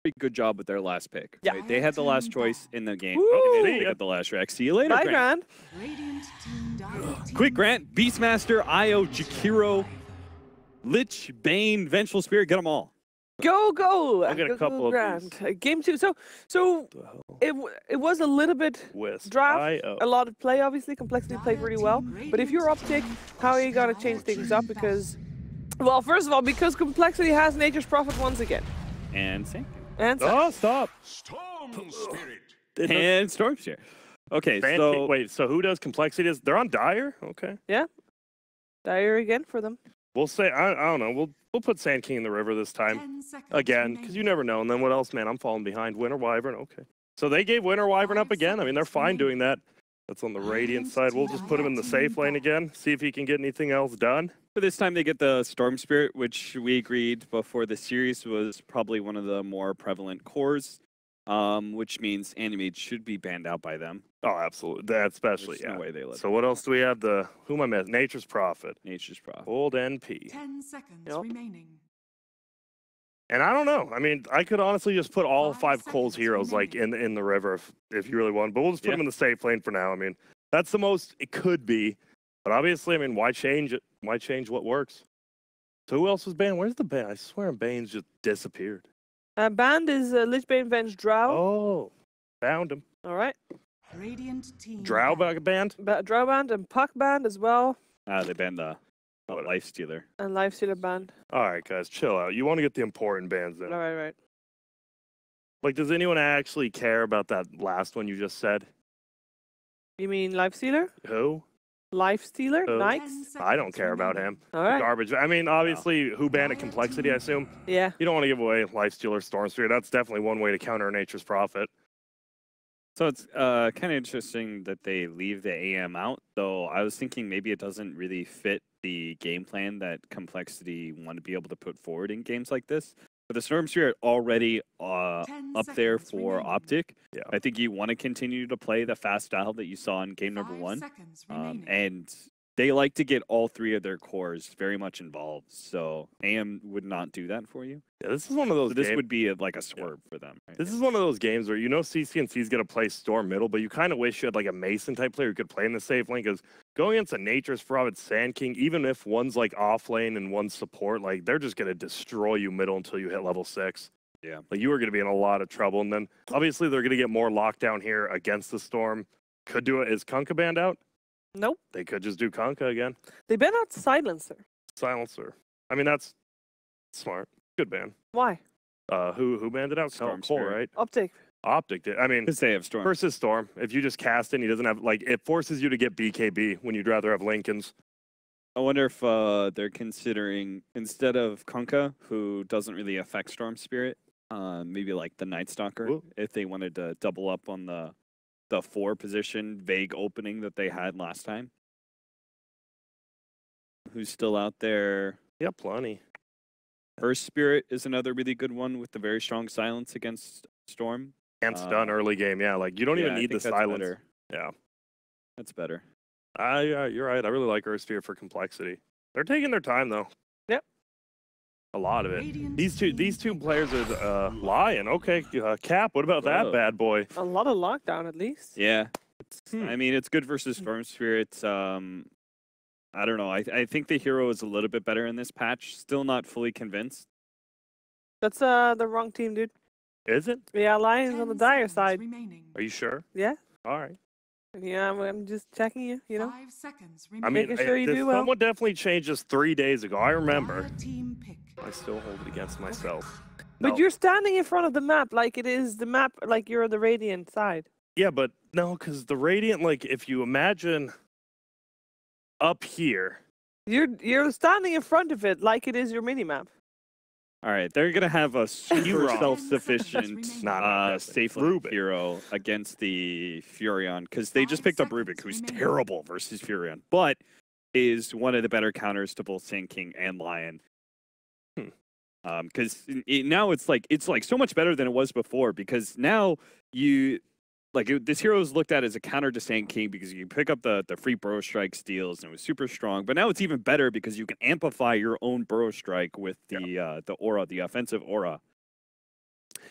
pretty good job with their last pick. Yeah. Right? They had the last choice in the game. Woo! Oh, they got the last rack. See you later, Bye, Grant. Quick, Grant, Beastmaster, Io, Jakiro, Lich, Bane, Vengeful Spirit, get them all. Go, go! I'll get a couple of Grand. these. Game 2. So it was a little bit Wisp. draft, IO. a lot of play, obviously. Complexity played really well. But if you're OpTic, how are you going to change things up? Because, well, first of all, because Complexity has Nature's Prophet once again. And Sink. And Oh, stop. Storm Spirit. And Storm Spirit. Okay, so... Wait, so who does Complexity? They're on Dire? Okay. Yeah. Dire again for them. We'll say, I don't know, we'll put Sand King in the river this time. Again, because you never know. And then what else, man? I'm falling behind. Winter Wyvern, okay. So they gave Winter Wyvern up again. I mean, they're fine doing that. That's on the Radiant side. We'll just put him in the safe lane again, see if he can get anything else done. For this time, they get the Storm Spirit, which we agreed before the series was probably one of the more prevalent cores, which means Animate should be banned out by them. Oh, absolutely. That especially, There's yeah. no way they let So what else do we have? Who am I missing? Nature's Prophet. Nature's Prophet. Old NP. 10 seconds Yep. remaining. And I don't know. I mean, I could honestly just put all 5 coL's heroes like in the river if you really want. But we'll just put them in the safe lane for now. I mean, that's the most it could be. But obviously, I mean, why change it? Why change what works? So who else was banned? Where's the ban? I swear Bane's just disappeared. Banned is Lich Bane Venge Drow. Oh, found him. All right. Radiant team. Drow banned? Drow banned and Puck banned as well. They banned the Life Stealer. And Lifestealer banned. All right, guys, chill out. You want to get the important bans then. All right. Like, does anyone actually care about that last one you just said? You mean Lifestealer? Who? Lifestealer? Who? Knights? I don't care about him. All right. Garbage. I mean, obviously, who banned at Complexity, I assume? Yeah. You don't want to give away Lifestealer, Storm Spirit. That's definitely one way to counter Nature's Prophet. So it's kind of interesting that they leave the AM out, though I was thinking maybe it doesn't really fit the game plan that Complexity want to be able to put forward in games like this. But the Storm Spirit already up there for OpTic. Yeah. I think you want to continue to play the fast style that you saw in game number 1. And they like to get all 3 of their cores very much involved. So AM would not do that for you. Yeah, this is one of those This games. would be like a swerve for them. Right? This is one of those games where you know CCNC's going to play Storm middle, but you kind of wish you had like a Mason type player who could play in the safe lane, because going against a Nature's Prophet Sand King, even if one's like off lane and one's support, like they're just going to destroy you middle until you hit level 6. Yeah. Like you are going to be in a lot of trouble. And then obviously they're going to get more lockdown here against the Storm. Could do it. Is Kunkka banned out? Nope. They could just do Kunkka again. They banned out Silencer. Silencer. I mean, that's smart. Good ban. Why? Who banned it out? Storm coL, Spirit. right? OpTic. OpTic did. I mean, Because they have Storm. versus Storm. If you just cast in, he doesn't have, like, it forces you to get BKB when you'd rather have Lincolns. I wonder if they're considering, instead of Kunkka, who doesn't really affect Storm Spirit, maybe like the Night Stalker, Ooh. if they wanted to double up on the 4 position vague opening that they had last time. Who's still out there? Yeah, plenty. First Spirit is another really good one with the very strong silence against Storm. And stun early game, yeah. Like, you don't even I need the think that's silence. better. Yeah. That's better. You're right. I really like Earthsphere for complexity. They're taking their time, though. Yep. A lot of it. These two players are lying. Okay, Cap, what about that bad boy? A lot of lockdown, at least. Yeah. I mean, it's good versus Storm Spirit. I don't know. I think the hero is a little bit better in this patch. Still not fully convinced. That's the wrong team, dude. Is it? Yeah, Lion's on the Dire side. Are you sure? Yeah. All right. Yeah, I'm just checking you, you know? 5 seconds I mean, Making sure you do well. someone definitely changed this 3 days ago. I remember. Team pick. I still hold it against myself. But No. you're standing in front of the map like it is the map, like you're on the Radiant side. Yeah, but no, because the Radiant, like, if you imagine up here. You're standing in front of it like it is your mini map. All right, they're gonna have a super wrong. self-sufficient, safe Rubik. hero against the Furion, because they just picked up Rubik, who's terrible versus Furion, but is one of the better counters to both Sand King and Lion. Because now it's like so much better than it was before, because now this hero is looked at as a counter to Sand King because you pick up the free Burrow Strike steals and it was super strong. But now it's even better because you can amplify your own Burrow Strike with the aura, the offensive aura.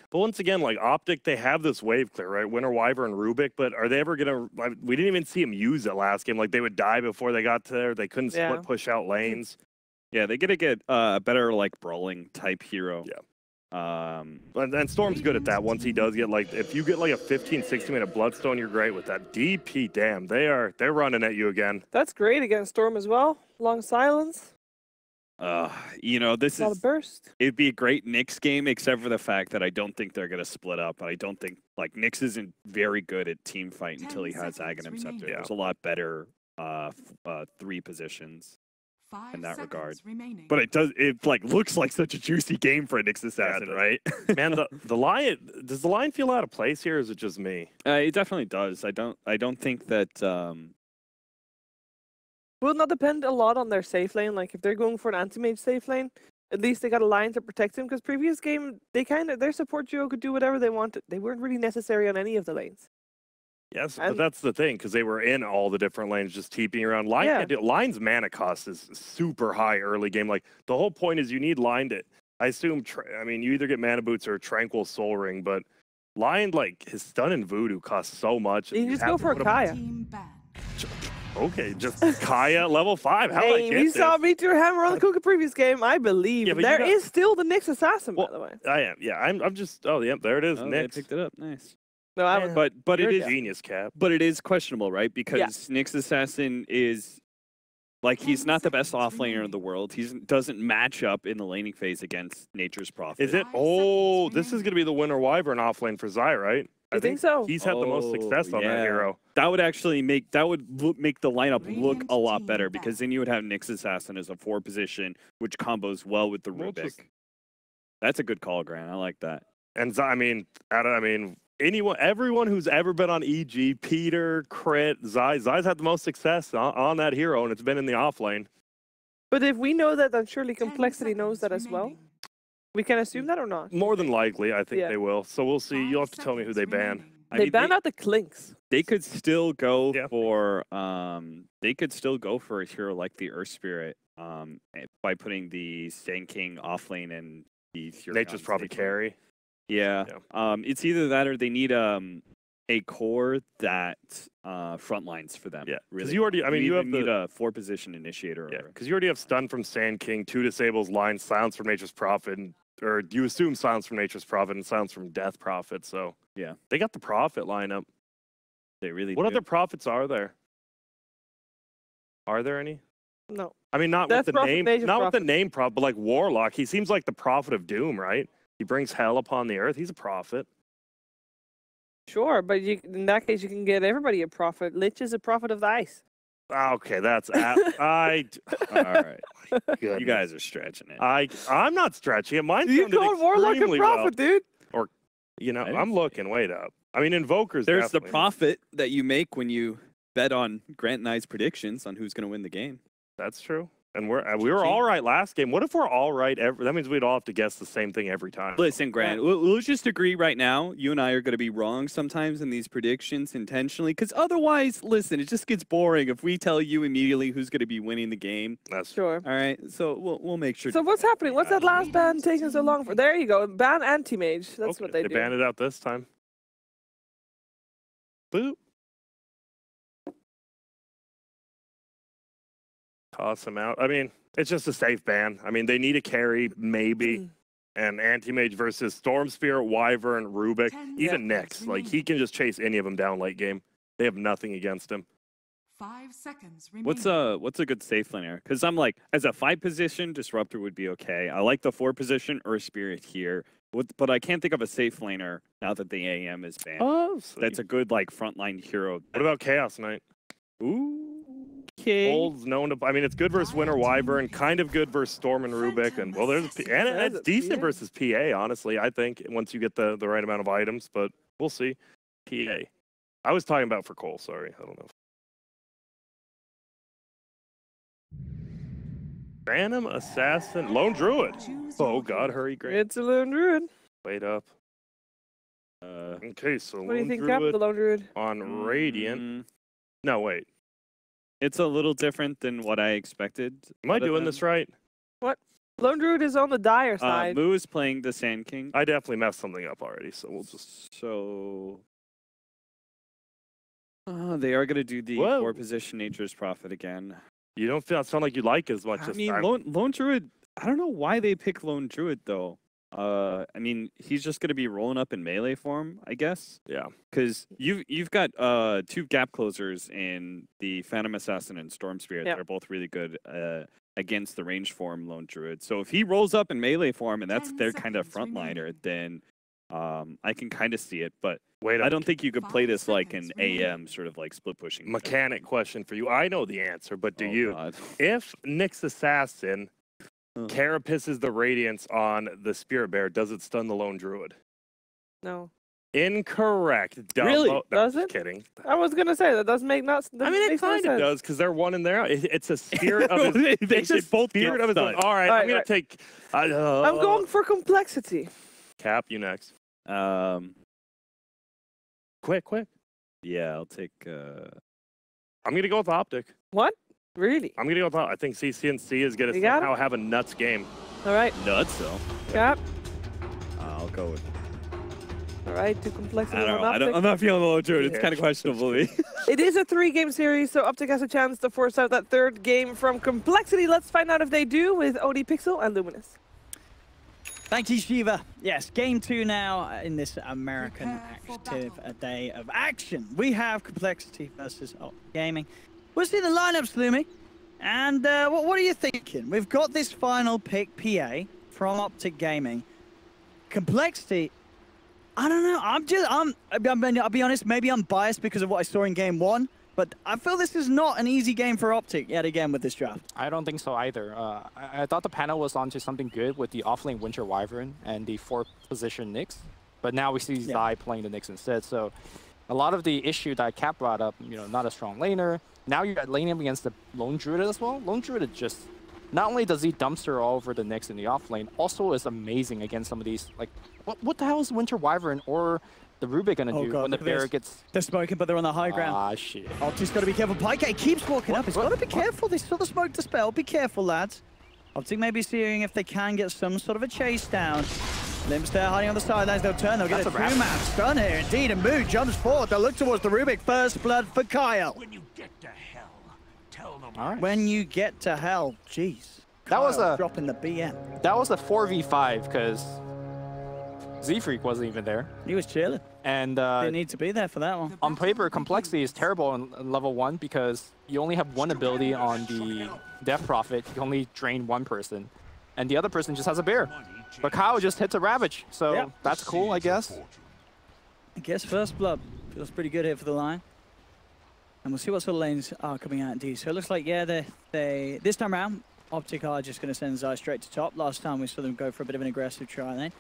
But once again, like OpTic, they have this wave clear, right? Winter Wyvern and Rubik, but are they ever gonna? Like, we didn't even see them use it last game. Like they would die before they got to there. They couldn't split push out lanes. Yeah, they gotta get a better like brawling type hero. Yeah. And Storm's good at that. Once he does get like, if you get like a 15, 16 minute Bloodstone, you're great with that. DP, damn, they're running at you again. That's great against Storm as well. Long silence. You know, this Not a is burst. it'd be a great Knicks game, except for the fact that I don't think they're gonna split up. I don't think like Knicks isn't very good at team fight until he has Aghanim Scepter. Yeah. There's a lot better 3 positions. 5 in that regard. remaining. But it like looks like such a juicy game for a Knicks assassin, right? Man, the Lion, does the Lion feel out of place here, or is it just me? It definitely does. I don't think that Will not depend a lot on their safe lane. Like if they're going for an anti-mage safe lane, at least they got a line to protect him. Because previous game, their support duo could do whatever they wanted. They weren't really necessary on any of the lanes. Yes, but that's the thing, because they were in all the different lanes, just TPing around. Line's mana cost is super high early game. Like the whole point is you need Line to. I assume. I mean, you either get Mana Boots or Tranquil Soul Ring, but Lion, like his stun and Voodoo costs so much. You just go for a Kaya. Okay, just Kaya level 5. How Hey, we saw Meteor Hammer on the Kuka previous game. I believe there is still the Knicks assassin, by the way. I am. Yeah, I'm just. Oh, yeah, there it is. Knicks picked it up. Nice. No, I would, but it is genius, Cap. But it is questionable, right? Because Knicks assassin is like he's not the best offlaner in the world. He doesn't match up in the laning phase against Nature's Prophet. Is it? Oh, this is going to be the Winter Wyvern offlane for Zai, right? I think so. He's had the most success on that hero. That would actually make the lineup look a lot better, because then you would have Knicks assassin as a 4 position, which combos well with the Rubik. That's a good call, Grant. I like that. And Zai, everyone who's ever been on EG, Peter, Crit, Zai's had the most success on that hero, and it's been in the off lane. But if we know that, then surely Complexity knows that as well. We can assume that or not? More than likely, I think they will. So we'll see. You'll have to tell me who they ban. They ban out the Clinks. They could still go for they could still go for a hero like the Earth Spirit by putting the Sand King off lane and the Nature's Prophet carry. Yeah. It's either that or they need a core that frontlines for them. Yeah, because really. You need a 4 position initiator. Yeah, because you already have stun from Sand King, 2 disables, line, silence from Nature's Prophet, or you assume silence from Nature's Prophet and silence from Death Prophet. So yeah, they got the Prophet lineup. They really. What other prophets are there? Are there any? No. I mean, not with the name, with the name prophet, but like Warlock. He seems like the Prophet of Doom, right? He brings hell upon the earth. He's a prophet. Sure, but in that case, you can get everybody a prophet. Lich is a prophet of the ice. Okay, that's all right. You guys are stretching it. I'm not stretching it. Mine you called Warlock a prophet, dude. Or, I'm looking. Wait up. I mean, Invokers. There's the profit that you make when you bet on Grant and I's predictions on who's going to win the game. That's true. And we were all right last game. What if we're all right? That means we'd all have to guess the same thing every time. Listen, Grant, we'll just agree right now. You and I are going to be wrong sometimes in these predictions intentionally, because otherwise, listen, it just gets boring if we tell you immediately who's going to be winning the game. That's sure. All right, so we'll make sure. So what's happening? What's that last ban taking so long for? There you go. Ban anti-mage. That's what they do. They banned it out this time. Boop. Toss him out. I mean, it's just a safe ban. I mean, they need a carry, maybe. And Anti-Mage versus Storm Spirit, Wyvern, Rubik, even Nyx. Like, he can just chase any of them down late game. They have nothing against him. 5 seconds remaining. What's a good safe laner? Because I'm like, as a 5 position, Disruptor would be okay. I like the 4 position, Earth Spirit here. But I can't think of a safe laner now that the AM is banned. Oh, that's a good, like, frontline hero. What about Chaos Knight? Ooh. Okay. Old's known to. I mean, it's good versus Winter Wyvern, kind of good versus Storm and Rubik, and well, it's decent versus PA. Honestly, I think once you get the right amount of items, but we'll see. PA. I was talking about for coL. Sorry, I don't know. Phantom Assassin, Lone Druid. Oh God, hurry, Grant. It's a Lone Druid. Wait up. Okay, so what do you think happened to Lone Druid on Radiant? No, wait. It's a little different than what I expected. Am I doing this right? What? Lone Druid is on the dire side. Moo is playing the Sand King. I definitely messed something up already, so we'll just... So... they are going to do the Whoa. 4-position Nature's Prophet again. You don't sound like you like it as much I as mean, Lone Druid, I don't know why they pick Lone Druid, though. I mean, he's just going to be rolling up in melee form, I guess. Yeah. Because you've got 2 gap closers in the Phantom Assassin and Storm Spirit. Yep. They're both really good against the range form Lone Druid. So if he rolls up in melee form and that's 10 their kind of seconds frontliner, then I can kind of see it. But Wait, I don't think you could play 5 this like an seconds remaining. AM sort of like split pushing. mechanic question for you. I know the answer, but do you? God. If Nyx Assassin Uh. carapaces the Radiance on the Spirit Bear, does it stun the Lone Druid? No. Incorrect. Dumbo. Really? No, Does just it? kidding. I was gonna say that doesn't make not. I mean, it kind of does because they're one in there. It's a spirit of his. It's a both spirit get of his. stunned. All right, All I'm right, gonna right. take. I'm going for complexity. Cap. You next. Quick. Yeah, I'll take. I'm gonna go with OpTic. What? Really? I'm gonna go with. I think CCNC is gonna You got somehow have a nuts game. All right. Nuts, though. Cap. I'll go with. All right. Do complexity. I don't on know. Optic. I'm not feeling the low druid. It's Yeah. kind of questionable to me. It is a 3-game series, so OpTic has a chance to force out that third game from complexity. Let's find out if they do with OD Pixel and Luminous. Thank you, Shiva. Yes, game 2 now in this American Prepare for active battle. day of action. We have complexity versus gaming. We'll see the lineups, Lumi. And what are you thinking? We've got this final pick, PA, from OpTic Gaming. Complexity, I don't know. I'll be honest, maybe I'm biased because of what I saw in game 1. But I feel this is not an easy game for OpTic yet again with this draft. I don't think so either. I thought the panel was onto something good with the offlane Winter Wyvern and the 4th-position Nyx, but now we see Zai playing the Nyx instead. So a lot of the issue that Cap brought up, not a strong laner. Now you're laning him against the Lone Druid as well. Lone Druid is just, not only does he dumpster all over the Nyx in the offlane, also is amazing against some of these, like, what the hell is Winter Wyvern or the Rubik gonna do when the look at bear this. gets... They're smoking, but they're on the high ground. Ah, shit. OpTic's got to be careful. Pyke keeps walking up. He's got to be careful. They saw the smoke dispel. Be careful, lads. OpTic may be seeing if they can get some sort of a chase down. Limbs there hiding on the sidelines. They'll turn. They'll get That's a a wrap. 2-man stun here. Indeed, and Moo jumps forward. They'll look towards the Rubik. First blood for Kyle. When you get to hell, tell them All right. When you get to hell, jeez. That was Kyle a- dropping the BM. That was a 4v5 because Z-Freak wasn't even there. He was chilling. And Didn't need to be there for that one. on paper, complexity is terrible in level 1 because you only have one ability on the Death Prophet. You can only drain one person, and the other person just has a bear. But Kyle just hits a Ravage, so Yep. that's cool, I guess. I guess first blood feels pretty good here for the line. And we'll see what sort of lanes are coming out indeed. So it looks like, yeah, they this time around, OpTic are just going to send Zai straight to top. Last time we saw them go for a bit of an aggressive try lane.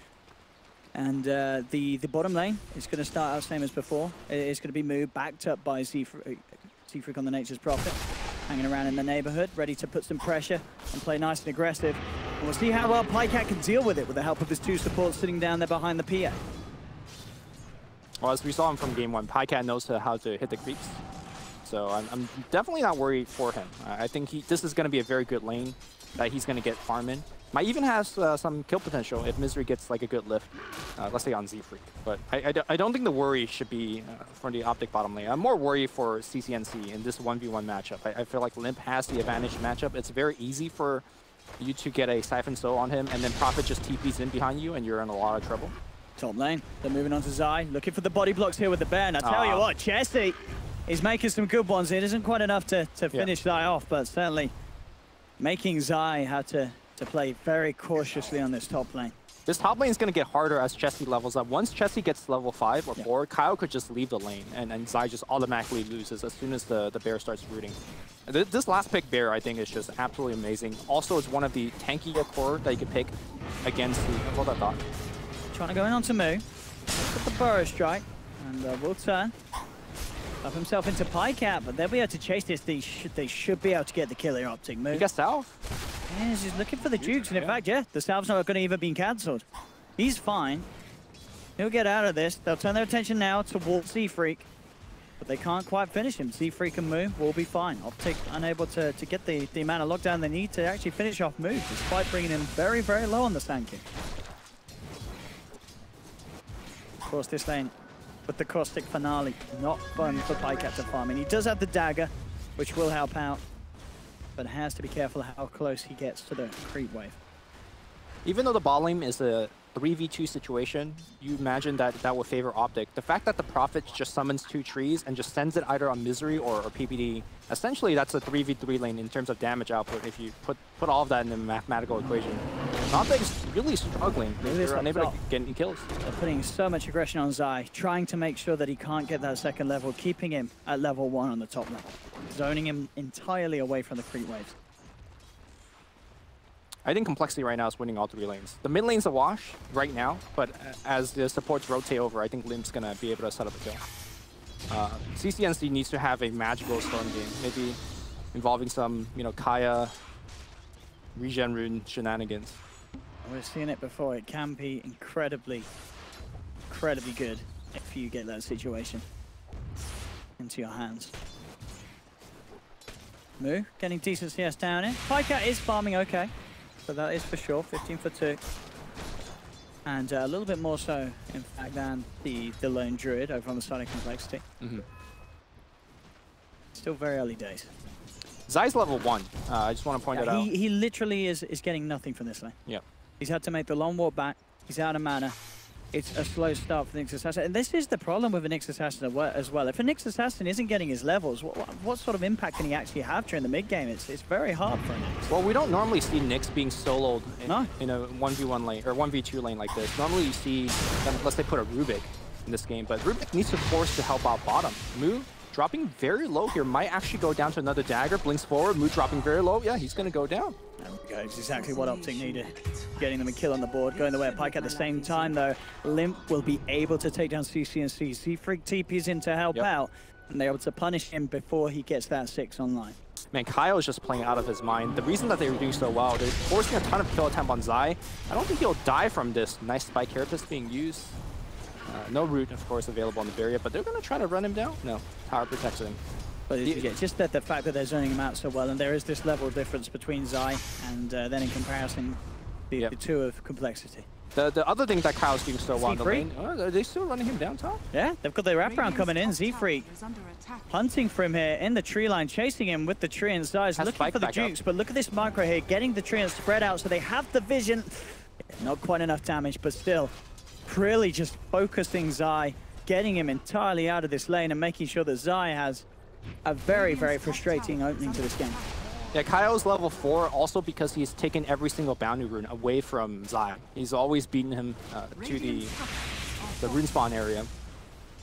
And the bottom lane is going to start out same as before. It's going to be moved, backed up by Z-Freak on the Nature's Prophet. Hanging around in the neighborhood, ready to put some pressure and play nice and aggressive. And we'll see how well Pyke can deal with it with the help of his 2 supports sitting down there behind the PA. Well, as we saw him from game 1, Pycat knows how to hit the creeps. So I'm definitely not worried for him. I think this is going to be a very good lane that he's going to get farm in. Might even have some kill potential if Misery gets like a good lift, let's say on Z-Freak. But I don't think the worry should be for the OpTic bottom lane. I'm more worried for CCNC in this 1v1 matchup. I feel like Limp has the advantage matchup. It's very easy for you to get a Siphon Soul on him, and then Prophet just TPs in behind you, and you're in a lot of trouble. Top lane, they're moving on to Zai, looking for the body blocks here with the bear. And I tell you what, Chesty is making some good ones. It isn't quite enough to finish Zai off, but certainly making Zai have to play very cautiously on this top lane. This top lane is going to get harder as Chesty levels up. Once Chesty gets level 5 or 4, Kyle could just leave the lane, and Zai just automatically loses as soon as the bear starts rooting. This last pick bear, I think, is just absolutely amazing. Also, it's one of the tankier core that you can pick against the... Hold that thought. Trying to go in onto Moo. Put the Burrow Strike, and will turn. Up himself into Pycat, but they'll be able to chase this. They should be able to get the kill here, OpTic. Moo. He got Salve. Yes, he's looking for the Dukes, and in fact, yeah, the salve's not going to even be cancelled. He's fine. He'll get out of this. They'll turn their attention now towards Z-Freak. but they can't quite finish him. Z3 can move, will be fine. OpTic unable to get the amount of lockdown they need to actually finish off move, despite bringing him very, very low on the Sand King. Of course, this lane with the caustic finale, not fun for Pycat to farm. And he does have the dagger, which will help out, but has to be careful how close he gets to the creep wave. Even though the bot lane is a 3v2 situation, you imagine that that will favor OpTic. The fact that the Prophet just summons 2 trees and just sends it either on Misery or PPD, essentially that's a 3v3 lane in terms of damage output if you put all of that in the mathematical equation. OpTic's really struggling. They're unable to get any kills. They're putting so much aggression on Zai, trying to make sure that he can't get that second level, keeping him at level 1 on the top level, zoning him entirely away from the creep waves. I think Complexity right now is winning all 3 lanes. The mid lane's a wash right now, but as the supports rotate over, I think Limp's going to be able to set up a kill. CCNC needs to have a magical Storm game, maybe involving some, Kaya, regen rune shenanigans. We've seen it before. It can be incredibly good if you get that situation into your hands. Moo getting decent CS down in. Pycat is farming okay. So that is for sure, 15 for 2. And a little bit more so, in fact, than the lone druid over on the side of Complexity. Still very early days. Zai's level 1. I just want to point that out. He literally is getting nothing from this lane. Yep. He's had to make the long walk back. He's out of mana. It's a slow start for the Nyx Assassin. And this is the problem with a Nyx Assassin as well. If a Nyx Assassin isn't getting his levels, what sort of impact can he actually have during the mid-game? It's very hard for a Nyx. Well, we don't normally see Nyx being soloed in a 1v1 lane, or 1v2 lane like this. Normally you see them, unless they put a Rubik in this game, but Rubik needs to force to help out bottom. Moo dropping very low here, might actually go down to another dagger, blinks forward, Moo dropping very low, yeah, he's gonna go down. There we go, it's exactly what OpTic needed. Getting them a kill on the board, going the way of Pyke at the same time though. Limp will be able to take down CCNC. Z-Freak TP's in to help out, and they're able to punish him before he gets that 6 online. Man, Kyle is just playing out of his mind. The reason that they were doing so well, they're forcing a ton of kill attempt on Zai. I don't think he'll die from this. Nice spike carapace being used. No root, of course, available on the barrier, but they're going to try to run him down. No, tower protects him. But just that the fact that they're zoning him out so well, and there is this level difference between Zai and then in comparison, the two of Complexity. The other thing that Kyle's doing so well on the lane, are they still running him down top? Yeah, they've got their wraparound coming in. Z-Freak hunting for him here in the tree line, chasing him with the tree and Zai's looking for the jukes, but look at this micro here, getting the tree and spread out so they have the vision. Not quite enough damage, but still, really just focusing Zai, getting him entirely out of this lane and making sure that Zai has a very, very frustrating opening to this game. Yeah, Kyle's level 4 also because he's taken every single bounty rune away from Zai. He's always beaten him to the rune spawn area.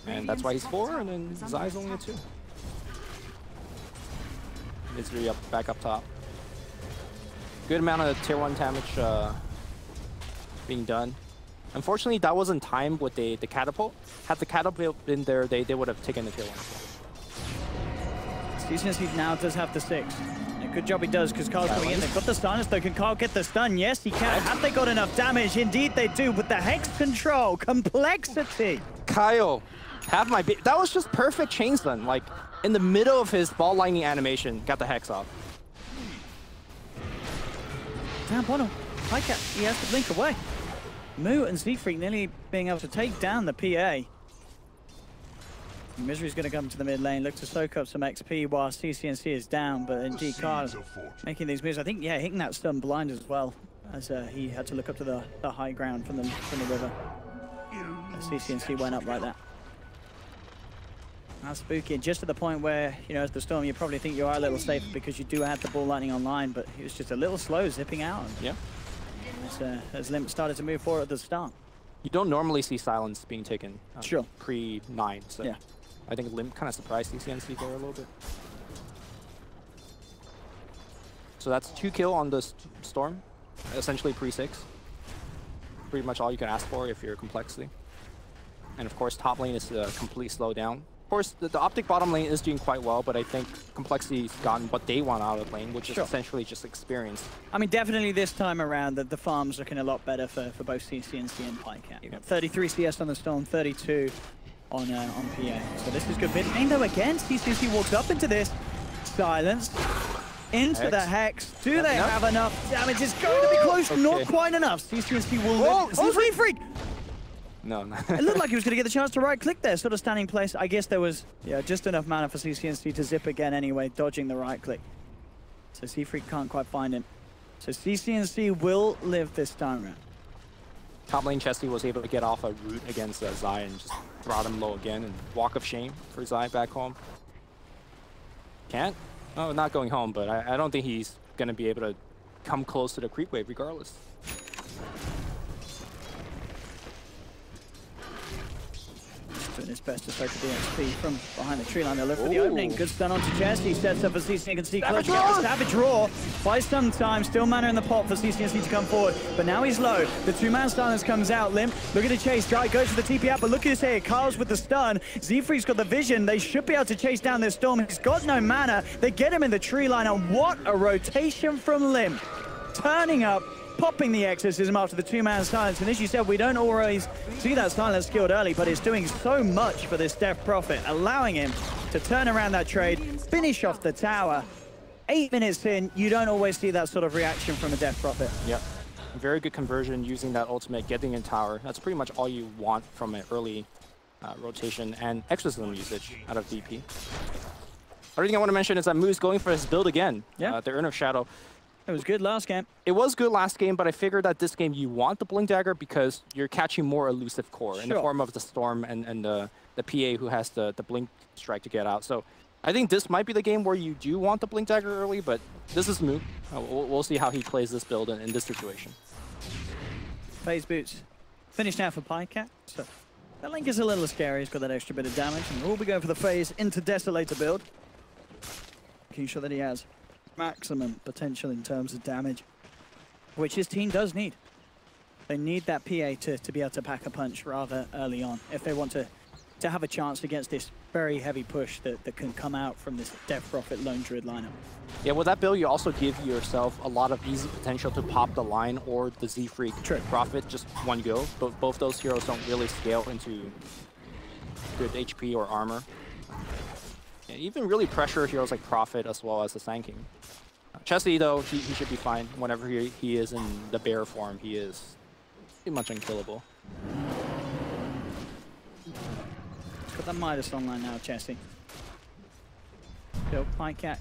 And that's why he's 4, and then Zai's only a 2. Misery back up top. Good amount of tier 1 damage being done. Unfortunately, that wasn't timed with the catapult. Had the catapult been there, they would have taken the tier 1. CCNC now does have the 6. And a good job he does, because Carl's coming in. They've got the stunners, though. Can Carl get the stun? Yes, he can. Have they got enough damage? Indeed they do, with the Hex control. Complexity. Kyle, have my that was just perfect chain stun. Like, in the middle of his ball lightning animation, got the Hex off. Damn, Bono. He has to blink away. Moo and Z-Freak nearly being able to take down the PA. Misery's going to come to the mid lane, look to soak up some XP while CCNC is down, but indeed Carl making these moves. I think, yeah, hitting that stun blind as well, as he had to look up to the high ground from the river. CCNC went up like that. That's spooky, just to the point where, you know, as the Storm, you probably think you are a little safer because you do have the ball lightning online, but he was just a little slow zipping out. Yeah. As Limp started to move forward at the start. You don't normally see silence being taken pre-9, so yeah. I think Limp kind of surprised CCNC there a little bit. So that's 2 kill on the Storm, essentially pre-6. Pretty much all you can ask for if you're Complexity. And of course, top lane is a complete slowdown. Of course, the OpTic bottom lane is doing quite well, but I think Complexity's gotten what they want out of the lane, which is essentially just experience. I mean, definitely this time around, the farm's looking a lot better for both CCNC and Pycat. 33 CS on the Storm, 32 on PA. So this is good. Mid lane though again, CCC walks up into this. Silence. Into the Hex. Do they have enough damage? It's going to be close. Okay. Not quite enough. CCC will live. Oh, freak! No. It looked like he was going to get the chance to right-click there, sort of standing in place. I guess there was just enough mana for CCNC to zip again anyway, dodging the right-click. So C-Freak can't quite find him. So CCNC will live this time around. Top lane Chesty was able to get off a root against Zai and just brought him low again, and walk of shame for Zai back home. Can't? Oh, not going home, but I don't think he's going to be able to come close to the creep wave regardless. Doing his best to soak the XP from behind the tree line. They'll look for the opening. Good stun onto Chess. He sets up for CCNC. Clutch again. Savage Roar. By some time, still mana in the pot for CCNC to come forward. But now he's low. The two-man silence comes out. Limp, looking to chase. Dry goes for the TP out, but look at his here. Kyle's with the stun. Z-Freak's got the vision. They should be able to chase down this storm. He's got no mana. They get him in the tree line, and what a rotation from Limp. Turning up, popping the exorcism after the two-man silence. And as you said, we don't always see that silence skilled early, but it's doing so much for this Death Prophet, allowing him to turn around that trade, finish off the tower. 8 minutes in, you don't always see that sort of reaction from a Death Prophet. Yep. Very good conversion using that ultimate, getting in tower. That's pretty much all you want from an early rotation and exorcism usage out of DP. Other thing I want to mention is that Moo's going for his build again. Yeah. The Urn of Shadow. It was good last game. It was good last game, but I figured that this game you want the Blink Dagger because you're catching more elusive core in the form of the Storm and the PA who has the Blink Strike to get out. So I think this might be the game where you do want the Blink Dagger early, but this is Moo. We'll see how he plays this build in this situation. Phase boots finished now for Pycat. So that Link is a little scary. He's got that extra bit of damage. And we'll be going for the phase into Desolator build. Making sure that he has maximum potential in terms of damage, which his team does need. They need that PA to be able to pack a punch rather early on if they want to have a chance against this very heavy push that can come out from this Death Prophet Lone Druid lineup. Yeah, with that build, you also give yourself a lot of easy potential to pop the line or the Z-Freak Prophet just one go. But both those heroes don't really scale into good HP or armor. And even really pressure heroes like Prophet as well as the Sand King. Chesty, though, he should be fine. Whenever he is in the bear form, he is pretty much unkillable. Got that Midas online now, Chesty. Still, Pycat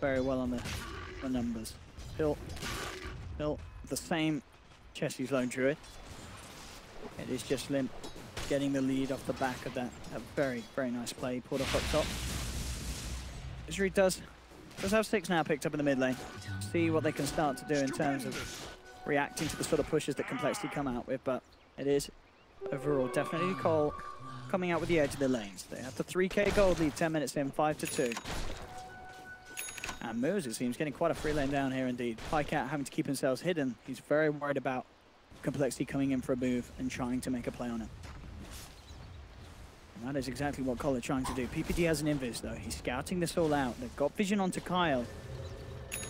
very well on the numbers. Still the same Chesty's Lone Druid. It is just Limp getting the lead off the back of that very, very nice play. He pulled off up top. Misery does have 6 now picked up in the mid lane. See what they can start to do in terms of reacting to the sort of pushes that Complexity come out with, but it is overall definitely coL coming out with the edge of the lanes. They have the 3k gold lead 10 minutes in, 5-2. And Moose, it seems, getting quite a free lane down here indeed. Pycat having to keep themselves hidden. He's very worried about Complexity coming in for a move and trying to make a play on it. And that is exactly what coL are trying to do. PPD has an invis though. He's scouting this all out. They've got vision onto Kyle.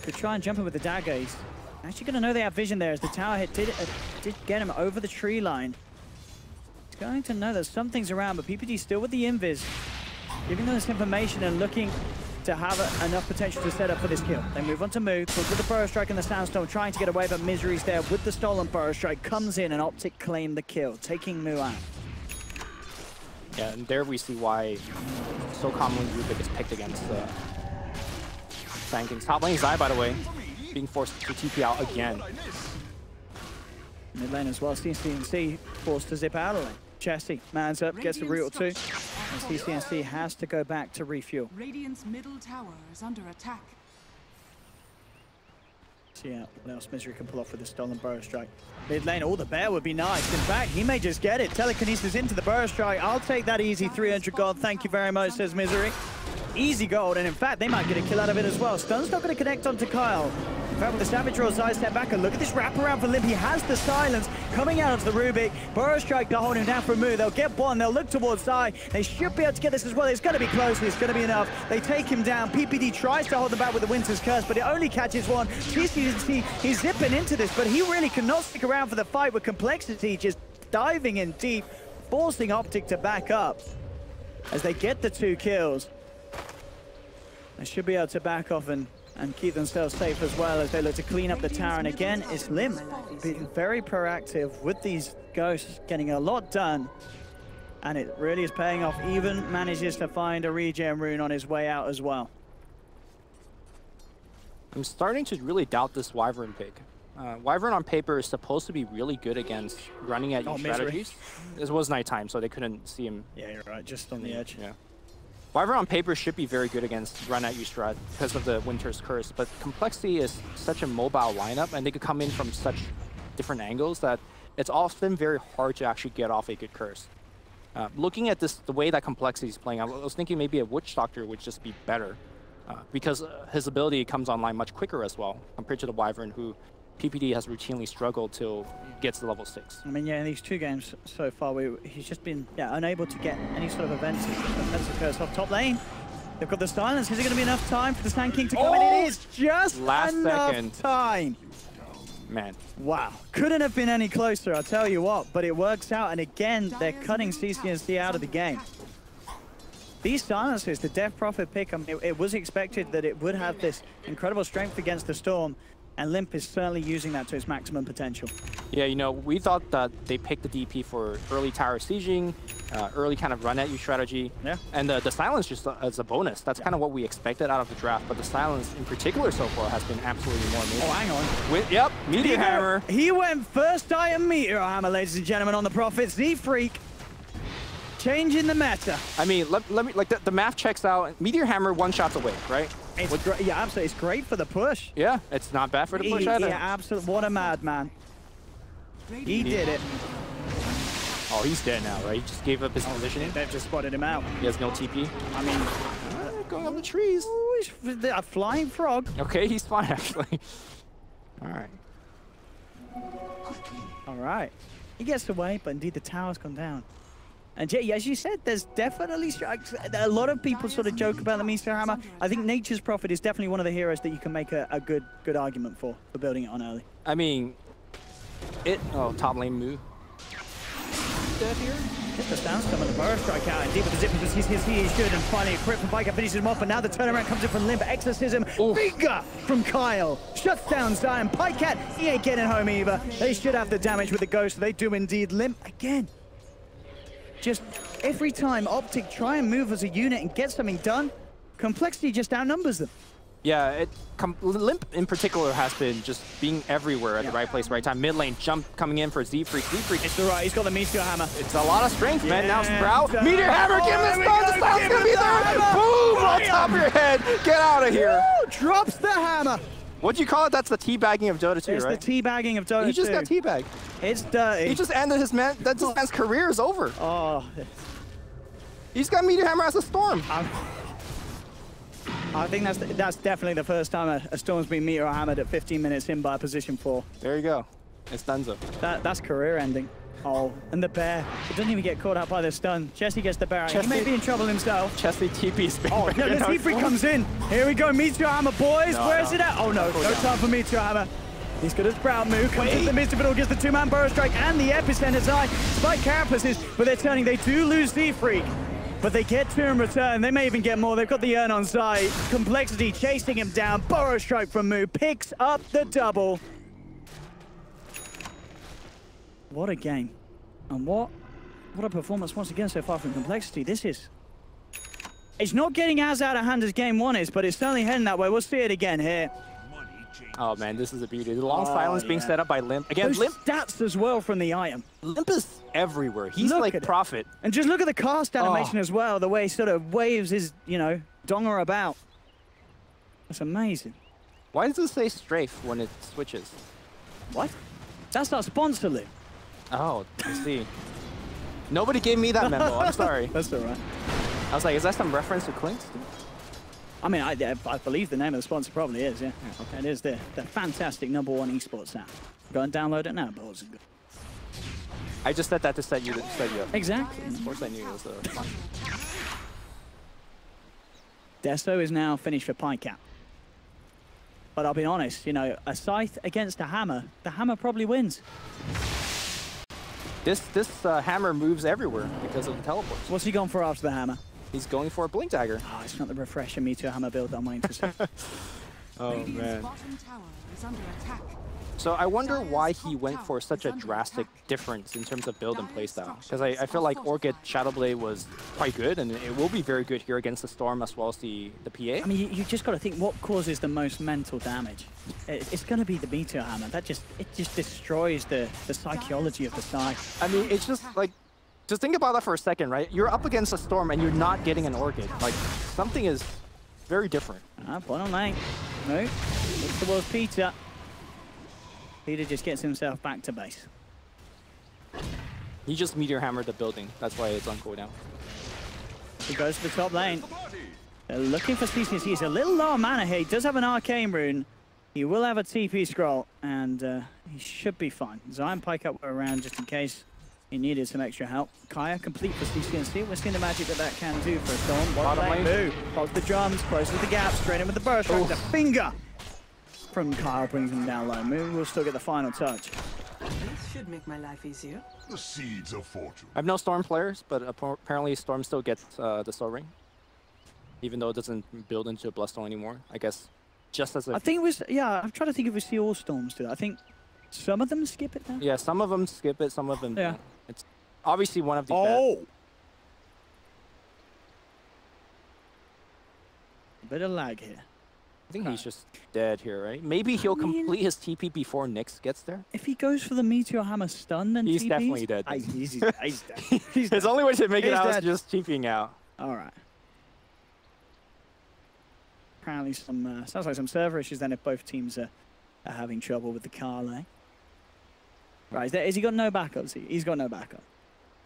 Could try and jump in with the dagger. He's actually going to know they have vision there as the tower hit did get him over the tree line. He's going to know that something's around, but PPD still with the invis. Giving them this information and looking to have enough potential to set up for this kill. They move on to Moo, with the Burrow Strike and the Sandstorm, trying to get away, but Misery's there with the stolen Burrow Strike. Comes in and OpTic claim the kill, taking Moo out. Yeah, and there we see why so commonly Rubik is picked against Sand Kings. Top lane Zai, by the way, being forced to TP out again. Mid lane as well, CCNC forced to zip out of lane. Chesty mans up, gets a root or two. And CCNC has to go back to refuel. Radiant's middle tower is under attack. See what else Misery can pull off with the stolen Burrow Strike. Mid lane, the bear would be nice. In fact, he may just get it. Telekinesis into the Burrow Strike. I'll take that easy 300 gold. Thank you very much, says Misery. Easy gold, and in fact, they might get a kill out of it as well. Stun's not going to connect onto Kyle. In fact, with the Savage Roar, Zai step back, and look at this wraparound for Limp. He has the silence coming out of the Rubik. Burrow Strike to hold him down for a move. They'll get one, they'll look towards Zai. They should be able to get this as well. It's going to be close, it's going to be enough. They take him down. PPD tries to hold them back with the Winter's Curse, but it only catches one. TCC, he's zipping into this, but he really cannot stick around for the fight with Complexity, just diving in deep. forcing OpTic to back up as they get the 2 kills. They should be able to back off and keep themselves safe as well as they look to clean up the tower. And again, it's Limp being very proactive with these ghosts, getting a lot done. And it really is paying off. Even manages to find a regen rune on his way out as well. I'm starting to really doubt this Wyvern pick. Wyvern on paper is supposed to be really good against running at you strategies. This was nighttime, so they couldn't see him. Yeah, you're right, just on the edge. Yeah. Wyvern on paper should be very good against run at you strat because of the Winter's Curse, but Complexity is such a mobile lineup and they could come in from such different angles that it's often very hard to actually get off a good curse. Looking at this, the way that Complexity is playing, I was thinking maybe a Witch Doctor would just be better because his ability comes online much quicker as well compared to the Wyvern, who PPD has routinely struggled till he gets to level 6. I mean, yeah, in these 2 games so far, he's just been unable to get any sort of offensive curse off top lane. They've got the silence. Is it going to be enough time for the Sand King to come in? It is just enough time. Man. Wow. Couldn't have been any closer, I'll tell you what. But it works out. And again, they're cutting CCNC out of the game. These silences, the Death Prophet pick, I mean, it was expected that it would have this incredible strength against the Storm. And Limp is certainly using that to its maximum potential. Yeah, you know, we thought that they picked the DP for early tower sieging, early kind of run at you strategy. Yeah. And the silence just as a bonus. That's kind of what we expected out of the draft. But the silence in particular so far has been absolutely more amazing. Oh, hang on. Yep, Meteor Hammer. He went first item Meteor Hammer, ladies and gentlemen, on the Prophet. Z-Freak. Changing the meta. I mean, let me, like, the math checks out. Meteor Hammer 1 shots away, right? It's great. Yeah, absolutely. It's great for the push. Yeah, it's not bad for the push either. Yeah, absolutely. What a madman. He did it. Oh, he's dead now, right? He just gave up his positioning. They've just spotted him out. He has no TP. I mean, going up the trees. Ooh, a flying frog. Okay, he's fine, actually. All right. All right. He gets away, but indeed the tower's gone down. And Jay, as you said, there's definitely a lot of people sort of joke about the Meteor Hammer. I think Nature's Prophet is definitely one of the heroes that you can make a good argument for building it on early. I mean, top lane move. Dead here. Get the sounds coming, the Burrow Strike out, and deep with the zip because he should, and finally a crit from Pika finishes him off, but now the turnaround comes in from Limp, Exorcism, finger from coL, shuts down Zion, Pycat, he ain't getting home either. They should have the damage with the Ghost, they do indeed. Limp again. Just every time OpTic try and move as a unit and get something done, Complexity just outnumbers them. Yeah, Limp in particular has been just being everywhere at the right place, right time. Mid lane jump coming in for Z-Freak. Z-Freak. It's alright, he's got the Meteor Hammer. It's a lot of strength, man. Now Sprout. Meteor Hammer, give him the stun. The stun's gonna be there. Boom! On top of your head. Get out of here. Woo! Drops the hammer. What do you call it? That's the teabagging of Dota 2, right? It's the teabagging of Dota 2. He just got teabagged. It's dirty. He just ended his man. That man's career is over. Oh. He's got Meteor Hammer as a Storm. I think that's definitely the first time a Storm's been Meteor Hammered at 15 minutes in by position 4. There you go. It's Dunzo. That's career ending. Oh, and the bear. It doesn't even get caught up by the stun. Chesty gets the bear out. He may be in trouble himself. Chesty TP's been no, the Z-Freak comes in. Here we go, Meteor Hammer, boys. Where is it at? Oh no, no time for Meteor Hammer. He's got a Sprout move, comes in the midst of it all, gets the 2-man Burrow Strike and the Epicenter's Eye. Spike carapaces, but they're turning. They do lose Z-Freak, but they get 2 in return. They may even get more. They've got the Urn on side. Complexity chasing him down. Burrow Strike from Moo picks up the double. What a game. And what a performance once again so far from Complexity. It's not getting as out of hand as game 1 is, but it's certainly heading that way. We'll see it again here. Oh man, this is a beauty. The long silence being set up by Limp. Again, Those Limp stats as well from the item. Limp is everywhere. He's like Prophet. And just look at the cast animation as well, the way he sort of waves his, donger about. That's amazing. Why does it say strafe when it switches? What? That's our sponsor, Limp. Oh, I see. Nobody gave me that memo. I'm sorry. That's all right. I was like, is that some reference to Clinks? I mean, I believe the name of the sponsor probably is, yeah. Okay. It is the fantastic #1 esports app. Go and download it now, boys. I just said that to set you up. Exactly. Of course I knew it was fun. Desto is now finished for Pycat. But I'll be honest, a Scythe against a Hammer, the Hammer probably wins. This hammer moves everywhere because of the teleports. What's he gone for after the hammer? He's going for a blink dagger. Oh, it's not the refresher meteor hammer build that I'm waiting to see. Oh Radiant's man. bottom tower is under attack. So I wonder why he went for such a drastic difference in terms of build and playstyle. Because I feel like Orchid Shadowblade was quite good, and it will be very good here against the Storm as well as the PA. I mean, you just got to think what causes the most mental damage. It's going to be the meteor hammer. It just destroys the psychology of the side. I mean, it's just like, just think about that for a second, right? You're up against a Storm and you're not getting an Orchid. Like, something is very different. Bottom lane. No. Looks towards Peter. Peter just gets himself back to base. He just meteor hammered the building. That's why it's on cooldown. He goes to the top lane. They're looking for CCC. He's a little low on mana here. He does have an arcane rune. He will have a TP scroll, and he should be fine. Zion Pike up around just in case he needed some extra help. Kaya complete for CCNC. We're seeing the magic that can do for a Storm. Bottom lane move. Pulls the drums, closes the gap, straight in with the burst. The finger from Kyle brings him down low. Maybe we'll still get the final touch. This should make my life easier. The seeds of fortune. I have no Storm players, but apparently Storm still gets the Soul Ring. Even though it doesn't build into a Bloodstone anymore. I guess just as a... I think it was, yeah, I'm trying to think if we see all Storms do that. I think some of them skip it now. Yeah, some of them skip it, some of them yeah. don't. It's obviously one of the best. A bit of lag here. I think he's just dead here, right? Maybe he'll complete his TP before Nyx gets there. If he goes for the Meteor Hammer stun, then he's TPs? Definitely dead. He's dead. He's His only way to make it out dead. is just TPing out. All right. Apparently some, sounds like some server issues then if both teams are having trouble with the coL. Right, is he got no backups? He's got no backup.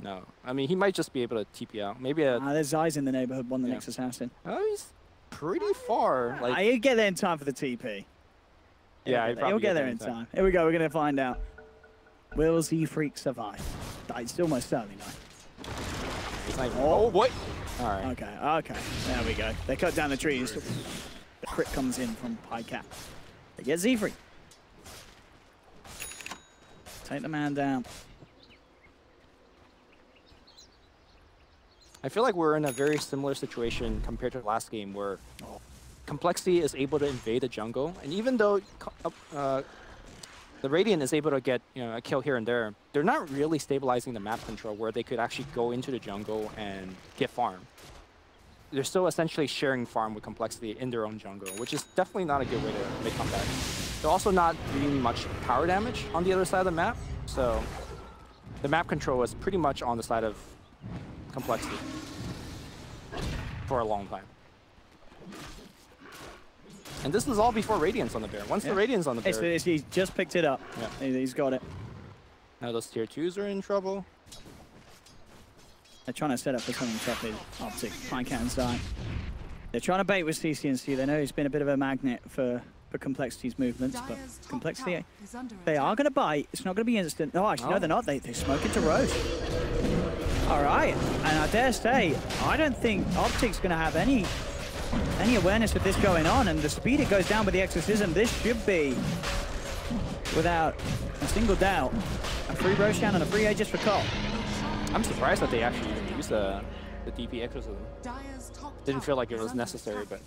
No. I mean, he might just be able to TP out. Maybe a... there's Zai's in the neighborhood, the next assassin. Oh, he's pretty far. Like, he'll get there in time for the TP. Yeah, he'll get there in time. Here we go, we're going to find out. Will Z-Freak survive? It's almost certainly not. It's like, oh, what? All right. Okay. There we go. They cut down the trees. The crit comes in from Pycat. They get Z-Freak. Take the man down. I feel like we're in a very similar situation compared to the last game where Complexity is able to invade the jungle, and even though the Radiant is able to get a kill here and there, they're not really stabilizing the map control where they could actually go into the jungle and get farm. They're still essentially sharing farm with Complexity in their own jungle, which is definitely not a good way to make comeback. They're also not doing much power damage on the other side of the map, so the map control is pretty much on the side of Complexity for a long time. And this is all before Radiant's on the bear. Once the Radiant's on the bear... He's just picked it up. Yeah. He's got it. Now those tier 2s are in trouble. They're trying to set up for something tough with OpTic, Pycat and Zai. They're trying to bait with CCNC. They know he's been a bit of a magnet for Complexity's movements, but Complexity, they are going to bite. It's not going to be instant. No, actually, no, they're not. They smoke into Roche. All right, and I dare say, I don't think OpTic's going to have any awareness of this going on, and the speed it goes down with the Exorcism, this should be, without a single doubt, a free Roshan and a free Aegis for coL. I'm surprised that they actually even used the DP Exorcism. Didn't feel like it was necessary, but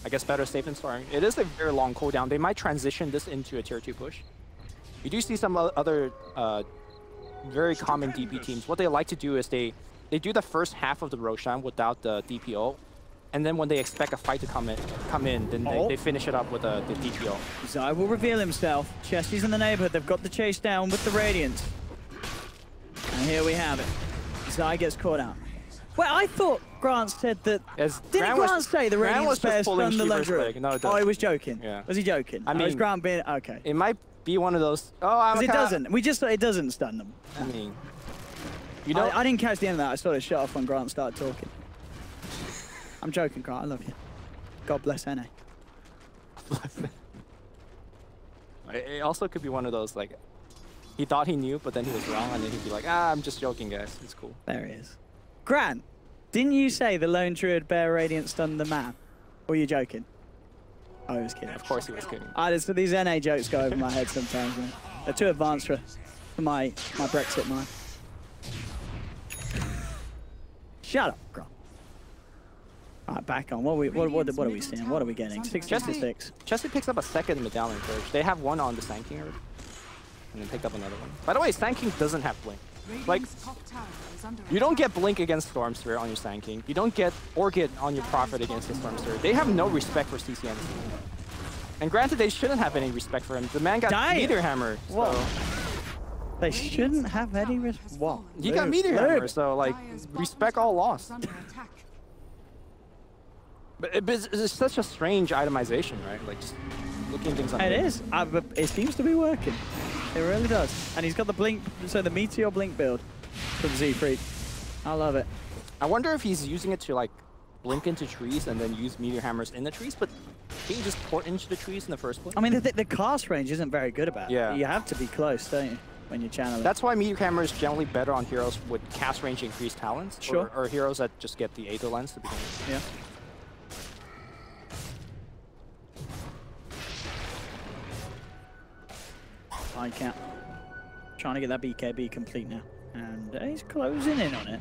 I guess better safe than sorry. It is a very long cooldown. They might transition this into a tier 2 push. You do see some other very common DP teams. What they like to do is they do the first half of the Roshan without the DPO, and then when they expect a fight to come in, then they finish it up with the DPO. Zai will reveal himself. Chesty's in the neighborhood. They've got the chase down with the Radiance. And here we have it. Zai gets caught out. Well, I thought Grant said that... Didn't Grant say the Radiance bear stunned the Luxury? No, oh, he was joking. Yeah. Was he joking? I mean, was Grant being... Okay. It might be one of those... Oh, it doesn't. We just thought it doesn't stun them. I mean... You know, I didn't catch the end of that. I sort of shut off when Grant started talking. I'm joking, Grant. I love you. God bless NA. It also could be one of those, like, he thought he knew, but then he was wrong, and then he'd be like, I'm just joking, guys. It's cool. There he is. Grant, didn't you say the Lone Druid Bear Radiant stunned the map? Or were you joking? Oh, he was kidding. Of course he was kidding. So these NA jokes go over my head sometimes. They're too advanced for my Brexit mind. Shut up, girl. Alright, back on. What are we seeing? What are we getting? 66. Chessie picks up a second medallion first. They have one on the Sand King, and then picked up another one. By the way, Sand King doesn't have blink. Like, you don't get blink against Storm Spirit on your Sand King. You don't get Orchid on your Prophet against the Storm Spirit. They have no respect for CCNC. And granted, they shouldn't have any respect for him. The man got Meteor Hammer. So. They shouldn't have any respect. What? He got Meteor Hammer, so like, respect all lost. But it's such a strange itemization, right? Like, just looking things up. It is. But it seems to be working. It really does. And he's got the blink, so the Meteor blink build from Z-Freak. I love it. I wonder if he's using it to like blink into trees and then use Meteor Hammers in the trees, but can you just port into the trees in the first place? I mean, the cast range isn't very good about it. Yeah. You have to be close, don't you, when you're channeling? That's why Meteor Hammer is generally better on heroes with cast range increased talents. Sure. Or heroes that just get the Aether Lens to begin with. Yeah. PyCat. Trying to get that BKB complete now. And he's closing in on it.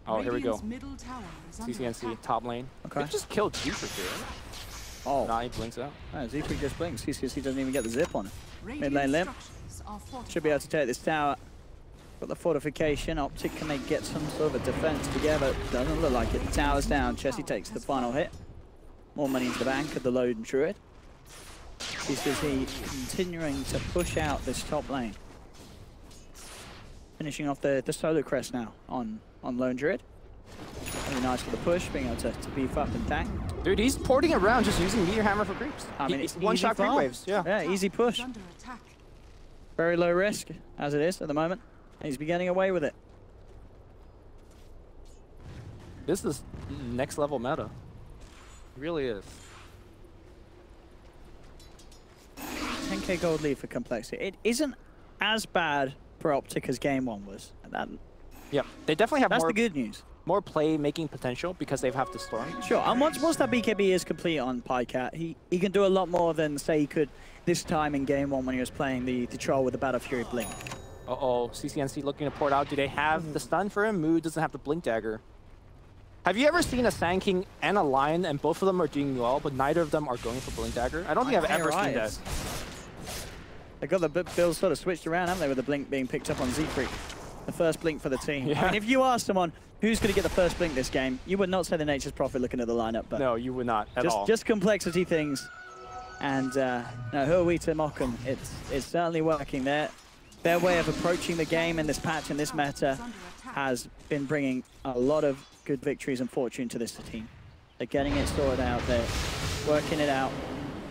Oh, here we go. CCNC top lane. Okay. They just killed Z-Freak here. Oh. Nah, he blinks out. Oh, Z-Freak just blinks. CCNC doesn't even get the zip on it. Mid lane limp. Should be able to take this tower. Got the fortification. OpTic, can they get some sort of a defense together? Doesn't look like it. The tower's down. Chessie takes the final hit. More money into the bank of the load and Druid. CCNC continuing to push out this top lane. Finishing off the solo crest now on Lone Druid. Really nice for the push, being able to beef up and tank. Dude, he's porting around just using Meteor Hammer for creeps. I mean, it's one-shot creep waves. Yeah, easy push. Very low risk, as it is at the moment. And he's been getting away with it. This is next level meta. It really is. 10k gold lead for complexity. It isn't as bad for OpTic as game one was. Yep, they definitely have That's the good news. More play-making potential because they have the Storm. Sure, and once that BKB is complete on PyCat, he can do a lot more than, say, he could this time in game one when he was playing the Troll with the Battle Fury Blink. Uh-oh, CCNC looking to port out. Do they have the stun for him? Mood doesn't have the Blink Dagger. Have you ever seen a Sand King and a Lion and both of them are doing well, but neither of them are going for Blink Dagger? I don't think I've ever seen that. They got the build sort of switched around, haven't they, with the Blink being picked up on Z-Freak. The first Blink for the team. Yeah. I mean, if you ask someone who's going to get the first Blink this game, you would not say the Nature's Prophet looking at the lineup. But no, you would not at all. Just complexity things. And no, who are we to mock them? It's certainly working. Their way of approaching the game in this patch and this meta has been bringing a lot of good victories and fortune to this team. They're getting it sorted out. They're working it out.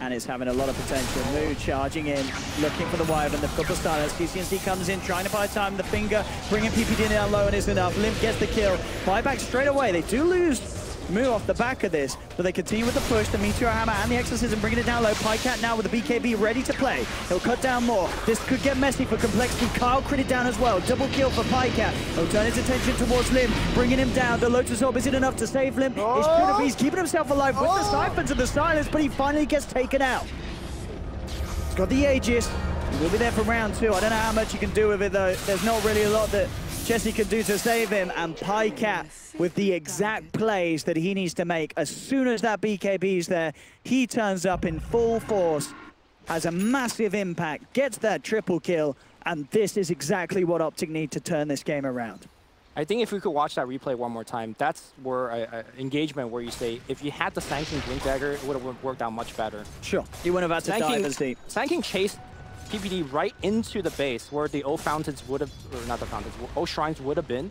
And it's having a lot of potential. Mood charging in, looking for the Wyvern. They've got the stylers. CCNC comes in, trying to buy time. The finger, bringing PPD down low and isn't enough. Limp gets the kill. Buyback straight away. They do lose Moo off the back of this, but they continue with the push. The Meteor Hammer and the Exorcism bringing it down low. PyCat now with the BKB ready to play. He'll cut down more. This could get messy for complexity. coL critted down as well. Double kill for PyCat. He'll turn his attention towards Limp, bringing him down. The Lotus Orb isn't enough to save Limp. He's keeping himself alive with the Siphons and the Silence, but he finally gets taken out. He's got the Aegis. He will be there for round 2. I don't know how much you can do with it though. There's not really a lot that Chessie can do to save him, and PyCat with the exact plays that he needs to make. As soon as that BKB's there, he turns up in full force, has a massive impact, gets that triple kill, and this is exactly what OpTic need to turn this game around. I think if we could watch that replay one more time, that's where engagement where you say, if you had the Sand King Blink Dagger, it would have worked out much better. Sure, he wouldn't have had to dive as deep. Sand King chased PPD right into the base where the O Fountains would have, or not the Fountains, O Shrines would have been.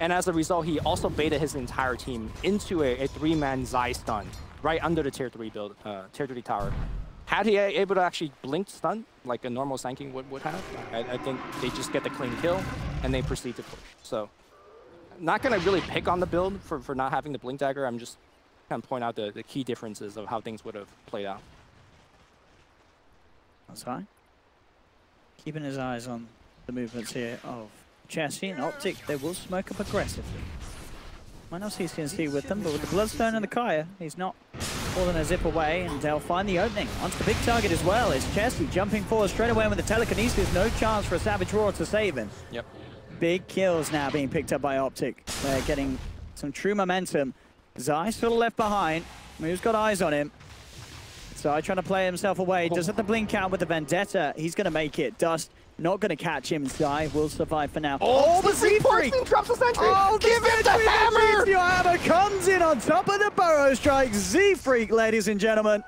And as a result, he also baited his entire team into a 3-man Zai stun right under the tier 3 build, tier 3 tower. Had he able to actually blink stun like a normal Sand King would have, I think they just get the clean kill and they proceed to push. So, not gonna really pick on the build for not having the Blink Dagger. I'm just gonna point out the key differences of how things would have played out. That's fine. Keeping his eyes on the movements here of Chessie and OpTic. They will smoke up aggressively. Might not see CNC with them, but with the Bloodstone and the Kaya, he's not more than a zip away, and they'll find the opening. Onto the big target as well. It's Chesty jumping forward straight away with the telekinesis. No chance for a Savage Roar to save him. Yep. Big kills now being picked up by OpTic. They're getting some true momentum. Zai sort of left behind. Who's got eyes on him? Zai trying to play himself away. Does have the blink out with the Vendetta. He's going to make it. Dust not going to catch him. Zai will survive for now. Oh, the Z-Freak drops the sentry. Oh, give him the hammer! Your hammer comes in on top of the Burrow Strike. Z-Freak, ladies and gentlemen.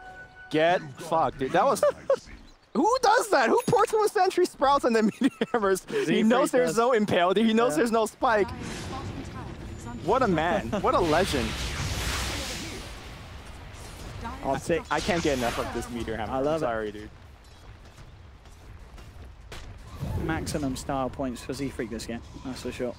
Get fucked, dude. That was... Who does that? Who ports from a sentry sprouts and then meteor hammers? He knows there's no impale. He knows there's no spike. What a man. What a legend. OpTic. I can't get enough of this meteor hammer. I love it. Sorry, dude. Maximum style points for Z-Freak this game, that's for sure.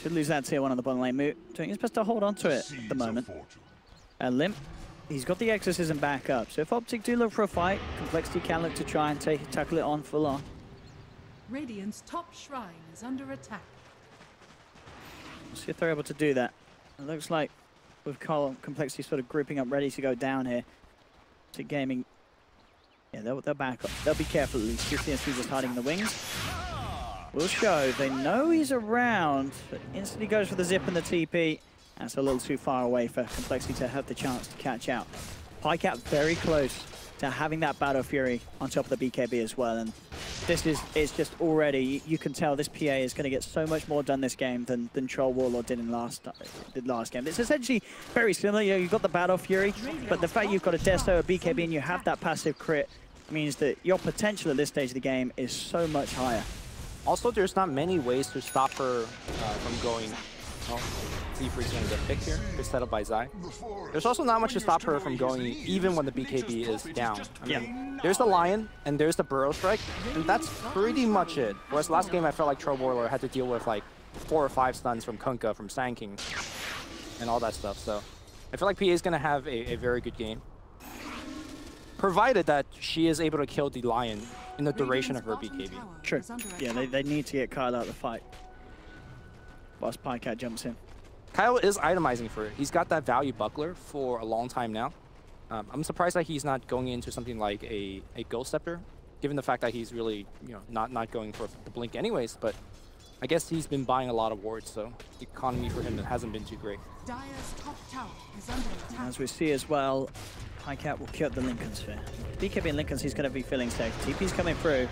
Should lose that tier 1 on the bottom lane. Moot doing his best to hold on to it at the moment. Limp, he's got the exorcism back up. So if OpTic do look for a fight, Complexity can look to try and tackle it on full on. Radiant's top shrine is under attack. We'll see if they're able to do that. It looks like with coL, Complexity sort of grouping up, ready to go down here. To gaming, yeah, they'll back up. They'll be careful at least. QCSC just hiding in the wings. Will show. They know he's around, but instantly goes for the zip and the TP. That's a little too far away for Complexity to have the chance to catch out. PyCat very close to having that Battle Fury on top of the BKB as well. And this is just already, you can tell this PA is going to get so much more done this game than Troll Warlord did in last game. It's essentially very similar. You know, you've got the Battle Fury, but the fact you've got a Desto, a BKB, and you have that passive crit means that your potential at this stage of the game is so much higher. Also, there's not many ways to stop her from going. Well, Z-Freak's going to get picked here. It's set up by Zai. There's also not much to stop her from going even when the BKB is down. I mean, there's the Lion and there's the Burrow Strike, and that's pretty much it. Whereas last game I felt like Troll Warlord had to deal with like 4 or 5 stuns from Kunkka, from Sand King, and all that stuff. So I feel like PA is going to have a very good game, provided that she is able to kill the Lion in the duration of her BKB. True. Yeah, they need to get coL out of the fight. Whilst PyCat jumps in. coL is itemizing for it. He's got that value buckler for a long time now. I'm surprised that he's not going into something like a Ghost Scepter, given the fact that he's really, you know, not going for the blink anyways. But I guess he's been buying a lot of wards, so the economy for him hasn't been too great. Dire's top tower is under attack. As we see as well, PyCat will kill the Lincoln Sphere. BKB and Lincoln, he's going to be feeling safe. TP's coming through.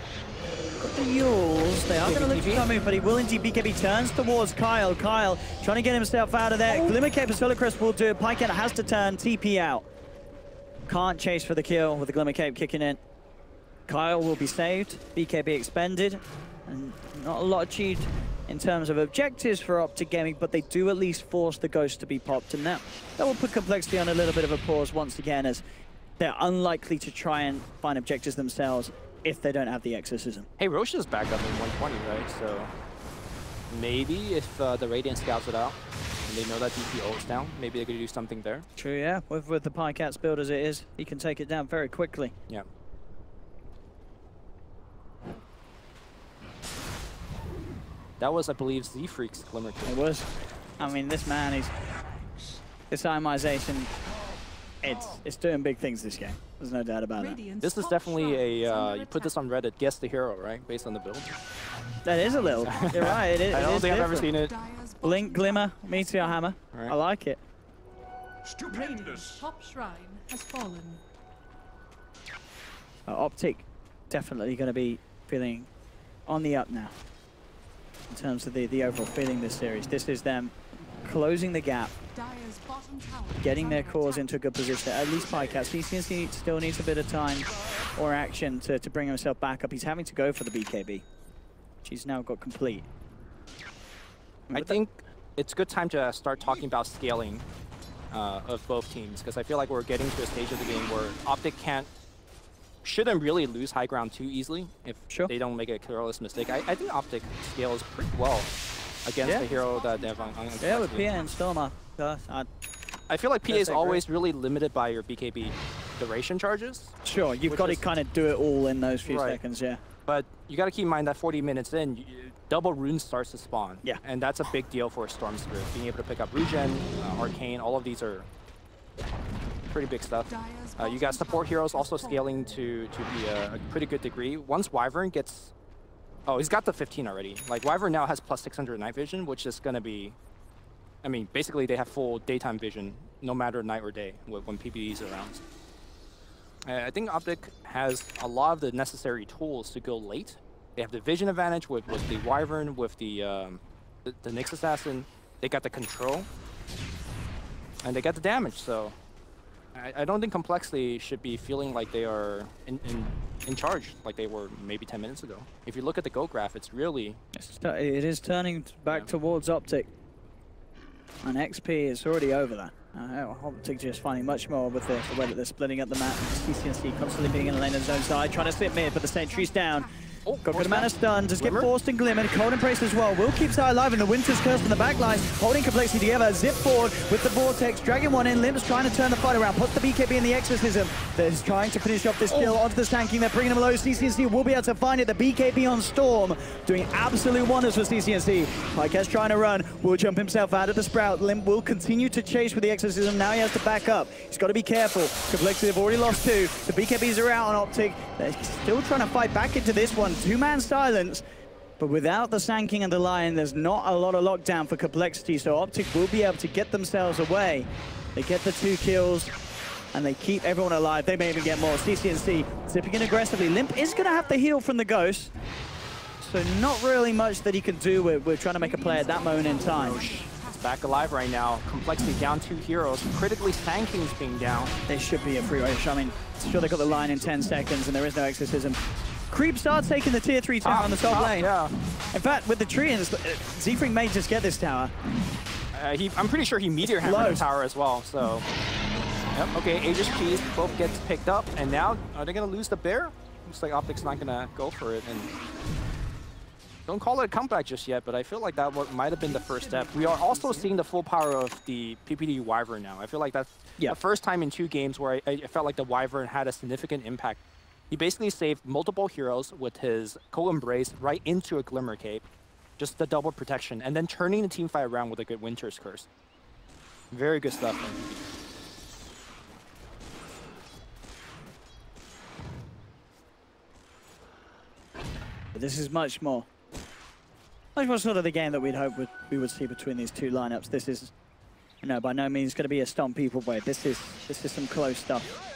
Got the Yules. They are going to look to come in, but he will indeed. BKB turns towards coL. coL trying to get himself out of there. Glimmer Cape and Solar Crest will do it. PyCat has to turn. TP out. Can't chase for the kill with the Glimmer Cape kicking in. coL will be saved. BKB expended. And not a lot achieved in terms of objectives for OpTic Gaming, but they do at least force the Ghost to be popped. And that will put Complexity on a little bit of a pause once again, as they're unlikely to try and find objectives themselves if they don't have the Exorcism. Hey, Roche is back up in 120, right? So maybe if the Radiant scouts it out and they know that DPO is down, maybe they could do something there. True, yeah. With the PyCat's build as it is, he can take it down very quickly. Yeah. That was, I believe, Z-Freak's Glimmer Kill. It was. I mean, this man, this itemization, it's doing big things this game. There's no doubt about it. This is definitely a, you put this on Reddit, guess the hero, right? Based on the build. That is a little. You're right. It I don't is think I've ever different. seen it. Blink, Glimmer, Meteor Hammer. Right. I like it. Radiant's top shrine has fallen. OpTic definitely going to be feeling on the up now in terms of the overall feeling this series. This is them closing the gap, Dire's bottom tower getting their is under cores attack. into a good position. At least PyCat. CCNC still needs a bit of time or action to bring himself back up. He's having to go for the BKB, which he's now got complete. I think it's a good time to start talking about scaling of both teams, because I feel like we're getting to a stage of the game where OpTic shouldn't really lose high ground too easily if they don't make a careless mistake. I think OpTic scales pretty well against the hero that they have on Yeah, with PA and Stormer. I feel like PA is always really limited by your BKB duration charges. Sure, you've got to kind of do it all in those few seconds, yeah. But you got to keep in mind that 40 minutes in, double rune starts to spawn. Yeah. And that's a big deal for Storm Spirit. Being able to pick up Regen, Arcane, all of these are pretty big stuff. You got support heroes also scaling to be a pretty good degree. Once Wyvern gets... Oh, he's got the 15 already. Like, Wyvern now has plus 600 night vision, which is going to be... I mean, basically they have full daytime vision, no matter night or day, when PPE is around. I think OpTic has a lot of the necessary tools to go late. They have the vision advantage with the Wyvern, with the Nyx Assassin. They got the control, and they got the damage. So I don't think Complexity should be feeling like they are in charge like they were maybe 10 minutes ago. If you look at the Go graph, it's really... It is turning back towards OpTic. And XP is already over that. OpTic just finding much more with the way that they're splitting up the map. CCNC constantly being in the lane of zone side, trying to sit mid, but the sentry's down. Got good amount of stun, does get forced and glimmered. Cold Embrace as well. Will keep Sai alive in the Winter's Curse on the back line. Holding Complexity together. Zip forward with the Vortex. Dragging one in. Limb's trying to turn the fight around. Puts the BKB in the Exorcism. They're just trying to finish off this kill onto the Stanking. They're bringing him low. CCNC will be able to find it. The BKB on Storm doing absolute wonders for CCNC. Pyket's trying to run. Will jump himself out of the Sprout. Limb will continue to chase with the Exorcism. Now he has to back up. He's got to be careful. Complexity have already lost 2. The BKBs are out on OpTic. They're still trying to fight back into this one. 2-man silence. But without the Sanking and the Lion, there's not a lot of lockdown for Complexity, so OpTic will be able to get themselves away. They get the 2 kills, and they keep everyone alive. They may even get more. CCNC zipping in aggressively. Limp is going to have to heal from the Ghost, so not really much that he can do with trying to make a play at that moment in time. It's back alive right now. Complexity down 2 heroes. Critically, Sanking's being down. They should be a free rush. I mean, sure they got the Lion in 10 seconds, and there is no Exorcism. Creep starts taking the tier 3 tower on the top lane. Yeah. In fact, with the Treants, Z-Freak may just get this tower. I'm pretty sure he Meteor Hammered the tower as well, so... Yep, okay, Aegis Cheese both gets picked up, and now, are they going to lose the bear? Looks like OpTic's not going to go for it, and... Don't call it a comeback just yet, but I feel like that might have been the first step. We are also seeing the full power of the PPD Wyvern now. I feel like that's the first time in 2 games where I felt like the Wyvern had a significant impact. He basically saved multiple heroes with his coL Embrace right into a Glimmer Cape. Just the double protection, and then turning the team fight around with a good Winter's Curse. Very good stuff. But this is much more sort of the game that we'd hope we would see between these 2 lineups. This is, you know, by no means going to be a stomp people way. This is some close stuff.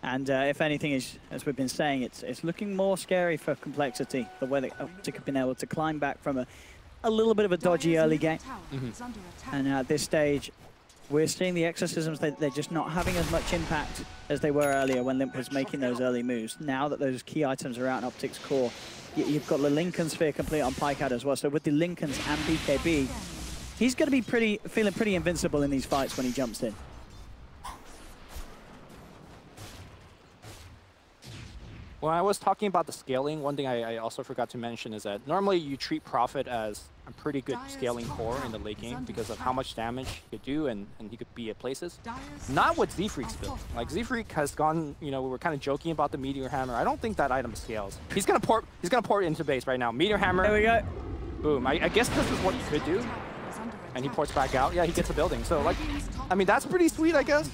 And if anything, as we've been saying, it's looking more scary for Complexity, the way that OpTic have been able to climb back from a little bit of a dodgy early game. And at this stage, we're seeing the Exorcisms, they're just not having as much impact as they were earlier when Limp was making those early moves. Now that those key items are out in OpTic's core, you've got the Lincoln Sphere complete on Pycat as well. So with the Lincolns and BKB, he's going to be feeling pretty invincible in these fights when he jumps in. When I was talking about the scaling, one thing I also forgot to mention is that normally you treat Prophet as a pretty good scaling core in the late game because of how much damage he could do and he could be at places. Not with Z-Freak's build. Like Z-Freak has gone, you know, we were kind of joking about the Meteor Hammer. I don't think that item scales. He's gonna port it into base right now. Meteor Hammer. There we go. Boom. I guess this is what you could do. And he ports back out. Yeah, he gets the building. So like, I mean, that's pretty sweet, I guess.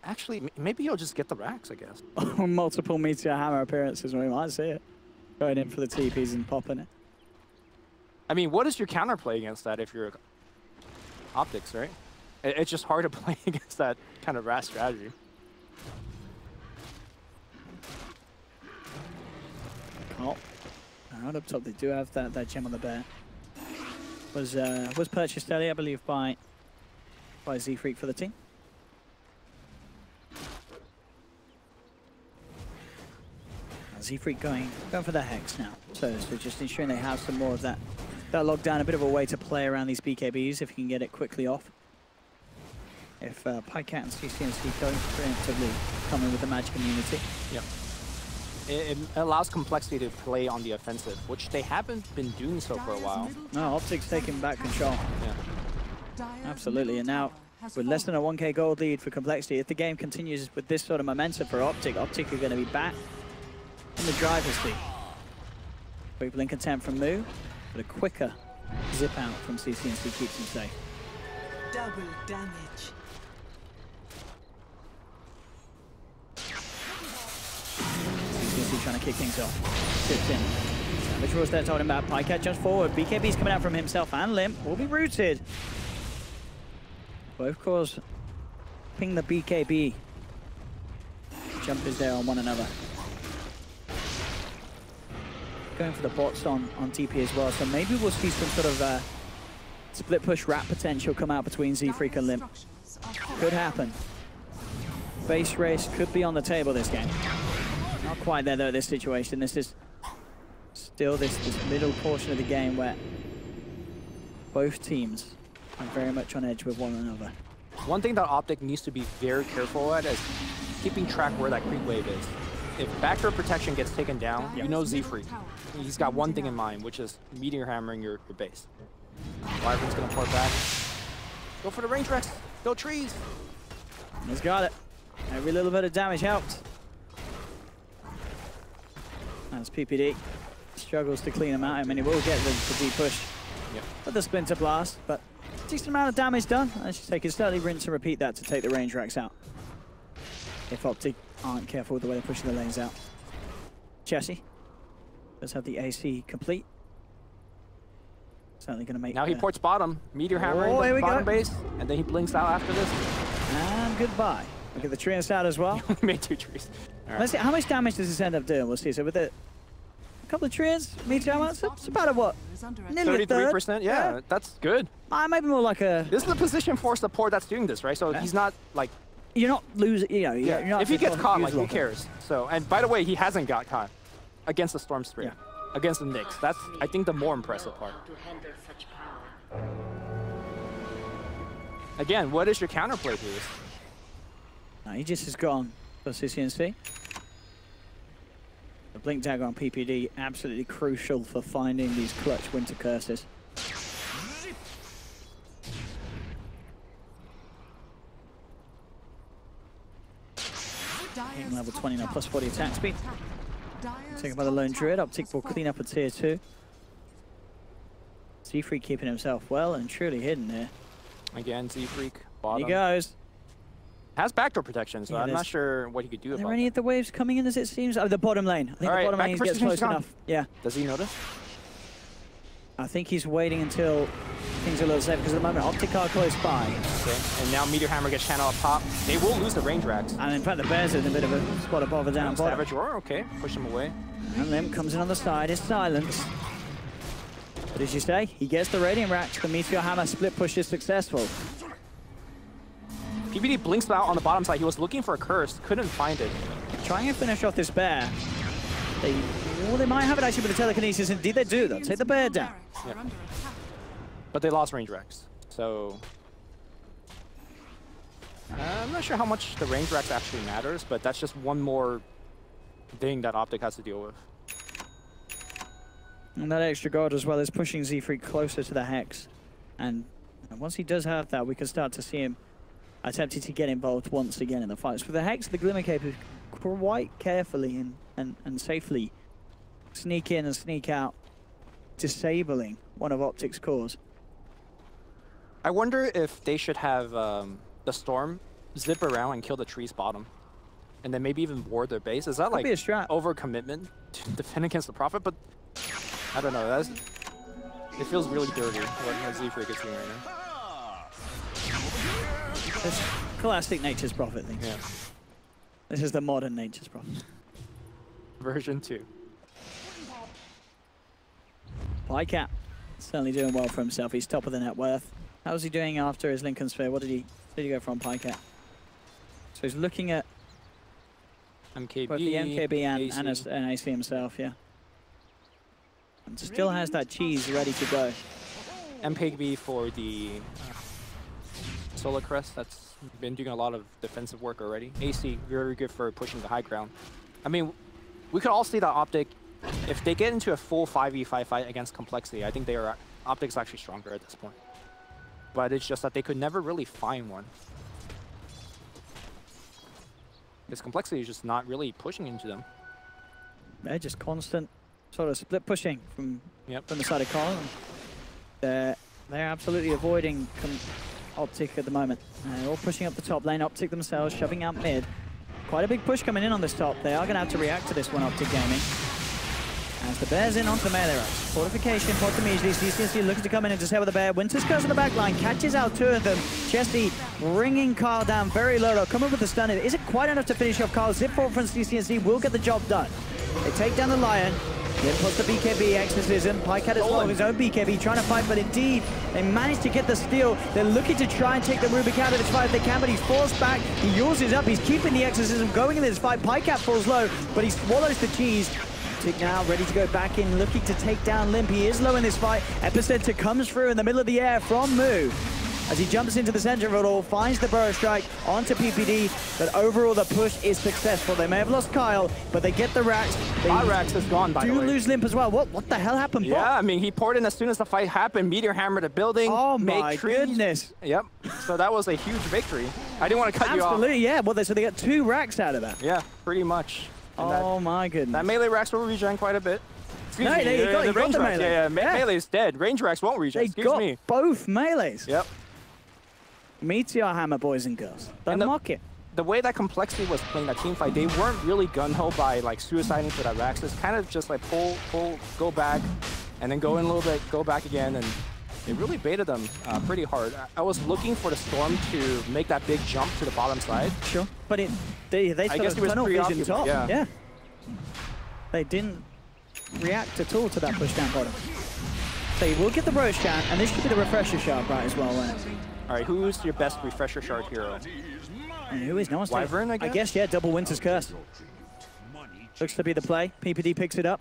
Actually, maybe he'll just get the racks, I guess. Multiple Meteor Hammer appearances, we might see it. Going in for the TPs and popping it. I mean, what is your counterplay against that if you're OpTics, right? It's just hard to play against that kind of RAS strategy. Oh, right up top, they do have that gem on the bear. Was purchased earlier, I believe, by Z-Freak for the team. Z-Freak going for the Hex now. So just ensuring they have some more of that lockdown, a bit of a way to play around these BKBs if you can get it quickly off. If Pycat and CCNC don't preemptively come in with the magic immunity. Yep. It allows Complexity to play on the offensive, which they haven't been doing so for a while. No, OpTic's taking back control. Yeah. Absolutely, and now has with less than a fallen. 1k gold lead for Complexity. If the game continues with this sort of momentum for OpTic, OpTic are going to be back in the driver's seat. Quick blink attempt from Moo, but a quicker zip out from CCNC keeps him safe. Double damage. CCNC trying to kick things off. Sits in. Savage was there talking about Pycat jumps forward. BKB's coming out from himself and Limp will be rooted. Both cores ping the BKB. Jump is there on one another. Going for the bots on TP as well, so maybe we'll see some sort of split push wrap potential come out between Z-Freak and Limp. Could happen. Base race could be on the table this game. Not quite there though, this situation. This is still this middle portion of the game where both teams are very much on edge with one another. One thing that OpTic needs to be very careful at is keeping track where that creep wave is. If backdoor protection gets taken down, you know Z-Freak. He's got one thing in mind, which is meteor hammering your base. Wyvern's gonna pour back. Go for the range Rex. Go trees. He's got it. Every little bit of damage helped. As PPD struggles to clean him out. I mean, he will get the deep push with the Splinter Blast, but decent amount of damage done. I should say, he can certainly rinse and repeat that to take the range racks out. If OpTic aren't careful with the way they're pushing the lanes out. Chessie does have the AC complete. Certainly going to make. Now he ports bottom, meteor hammering the bottom base, and then he blinks out after this. And goodbye. Look at the tree out as well. He made 2 trees. Right. Let's see, how much damage does this end up doing? We'll see. So with a couple of trees, meteor hammer, it's about a what? Nearly 33%, yeah, that's good. Maybe more like a... This is the position for support that's doing this, right? So he's not like... You're not losing, you know, you're not... If he gets caught, like, who cares? So, and by the way, he hasn't got caught against the Storm Spirit, against the Nyx. That's, I think, the more impressive part. Again, what is your counterplay to this? Aegis is gone for CCNC. The Blink Dagger on PPD, absolutely crucial for finding these clutch Winter Curses. Hitting level 20 now, plus 40 attack speed. Taken by the Lone Druid. OpTic will clean up a tier 2. Z-Freak keeping himself well and truly hidden here. Again, Z-Freak, bottom. He goes. Has backdoor protection, so I'm not sure what he could do about it. Are there any of the waves coming in as it seems? Oh, the bottom lane. I think the bottom lane gets close enough. Yeah. Does he notice? I think he's waiting until things are a little safe, because at the moment OpTic are close by. Okay. And now Meteor Hammer gets channeled up top. They will lose the range racks. And in fact, the Bears are in a bit of a spot of bother down bottom. Savage Roar, okay. Push him away. And Limp comes in on the side, is silenced. But as you say, he gets the Radiant Racks. The Meteor Hammer split push is successful. PPD blinks out on the bottom side. He was looking for a curse, couldn't find it. Trying to finish off this bear. They might have it actually with the telekinesis. Indeed they do. They'll take the bear down. Yeah. But they lost range racks. So I'm not sure how much the range racks actually matters, but that's just one more thing that OpTic has to deal with. And that extra guard as well is pushing Z-Freak closer to the Hex. And once he does have that, we can start to see him attempting to get involved once again in the fights. With the Hex, the Glimmer Cape is quite carefully and safely sneak in and sneak out, disabling one of OpTic's cores. I wonder if they should have the Storm zip around and kill the tree's bottom. And then maybe even ward their base. Is that like overcommitment to defend against the Prophet? But I don't know. It feels really dirty what Z-Freak is doing right now. It's classic Nature's Prophet thing. Yeah. This is the modern Nature's Prophet. Version 2. Pycat certainly doing well for himself. He's top of the net worth. How's he doing after his Lincoln Sphere? What did he go from, Pycat? So he's looking at MKB, both the MKB and AC. an AC himself, yeah. And still has that cheese ready to go. MKB for the Solar Crest, that's been doing a lot of defensive work already. AC, very good for pushing the high ground. I mean, we could all see that OpTic, if they get into a full 5v5 fight against Complexity, I think OpTic's actually stronger at this point. but it's just that they could never really find one. This complexity is just not really pushing into them. They're just constant sort of split pushing from the side of coL. They're absolutely avoiding OpTic at the moment. They're all pushing up the top lane. OpTic themselves shoving out mid. Quite a big push coming in on this top. They are going to have to react to this one, OpTic Gaming. As the Bear's in onto melee racks. Fortification, pops immediately. CCSC looking to come in and just head with the Bear. Winter's Curse on the back line, catches out two of them. Chesty bringing coL down very low. Coming with the stun. It isn't quite enough to finish off coL. Zip forward from CCSC will get the job done. They take down the Lion. Then plus the BKB, Exorcism. Pycat as well, his own BKB, trying to fight, but indeed, they managed to get the steal. They're looking to try and take the Rubik out of this fight if they can, but he's forced back. He uses up, he's keeping the Exorcism going in this fight. Pycat falls low, but he swallows the cheese. Tick now ready to go back in, looking to take down Limp. He is low in this fight. Epicenter comes through in the middle of the air from Moo. As he jumps into the center of it all, finds the Burrow Strike onto PPD, but overall the push is successful. They may have lost Kyle, but they get the racks. Rax is gone, by the way. Do lose Limp as well. What the hell happened? Yeah, I mean, he poured in as soon as the fight happened. Meteor hammer the building. Oh my goodness. Yep. So that was a huge victory. I didn't want to cut you off. Absolutely, yeah. Well, so they got 2 racks out of that. Yeah, pretty much. And oh my goodness. That melee racks will regen quite a bit. No, you got the melee. Yeah, melee is dead. Range racks won't regen. They got both melees. Yep. Meteor hammer, boys and girls. Don't mock it. The way that Complexity was playing that team fight, they weren't really gun-ho by like suiciding for that Rax. It's kind of just like pull, go back, and then go in a little bit, go back again, and it really baited them pretty hard. I was looking for the Storm to make that big jump to the bottom side. Sure, but they I guess it was vision top. Yeah. They didn't react at all to that push down bottom. So you will get the Rose Shard, and this should be the Refresher Shard right as well, won't it? All right, who's your best Refresher Shard hero? And who is? No one's Wyvern, I guess? yeah, double Winter's Curse. Looks to be the play. PPD picks it up.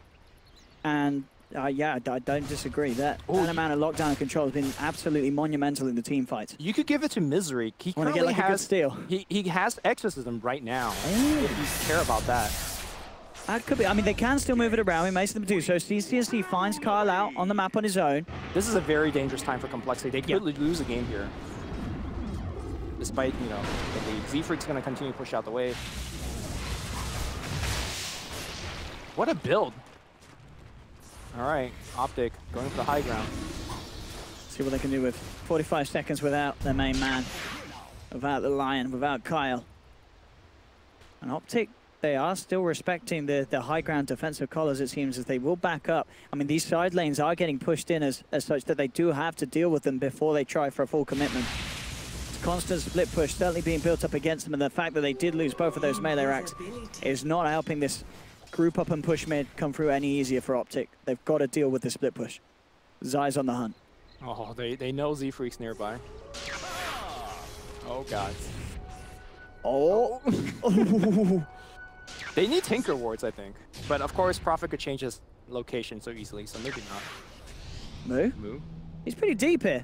And yeah, I don't disagree. That amount of lockdown and control has been absolutely monumental in the team fights. You could give it to Misery. He currently get like a good steal. He has Exorcism right now, if you care about that. That could be. I mean, they can still move it around. We may see them do so. CCSC finds Kyle out on the map on his own. This is a very dangerous time for Complexity. They could lose a game here. Despite, you know, the Z-Freak's going to continue to push out the wave. What a build. All right, OpTic going for the high ground. See what they can do with 45 seconds without their main man, without the Lion, without Kyle. And OpTic, they are still respecting the high ground defensive collars, it seems, as they will back up. I mean, these side lanes are getting pushed in as such that they do have to deal with them before they try for a full commitment. It's constant split push certainly being built up against them, and the fact that they did lose both of those melee racks is not helping this group up and push mid come through any easier for OpTic. They've got to deal with the split push. Zai's on the hunt. Oh, they know Z-Freak's nearby. Oh, God. Oh. They need Tinker Wards, I think. But of course, Prophet could change his location so easily, so maybe not. Moo? He's pretty deep here.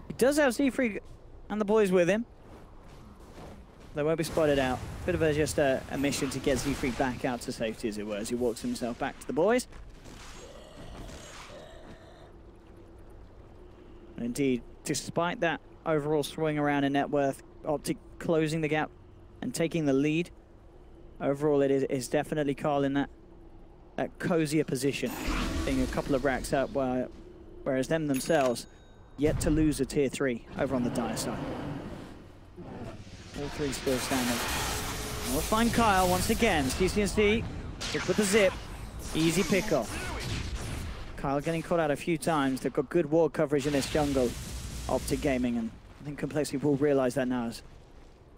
He does have Z-Freak and the boys with him. They won't be spotted out. Bit of just a mission to get Z-Freak back out to safety, as it were, as he walks himself back to the boys. And indeed, despite that overall swing around in net worth, OpTic closing the gap and taking the lead. Overall, it is definitely coL in that cozier position, being a couple of racks up, whereas them themselves yet to lose a tier 3 over on the dire side. All 3 still standing. And we'll find Kyle once again. CCNC with the zip, easy pick off. Kyle getting caught out a few times. They've got good ward coverage in this jungle. OpTic Gaming, and I think Complexity will realize that now, as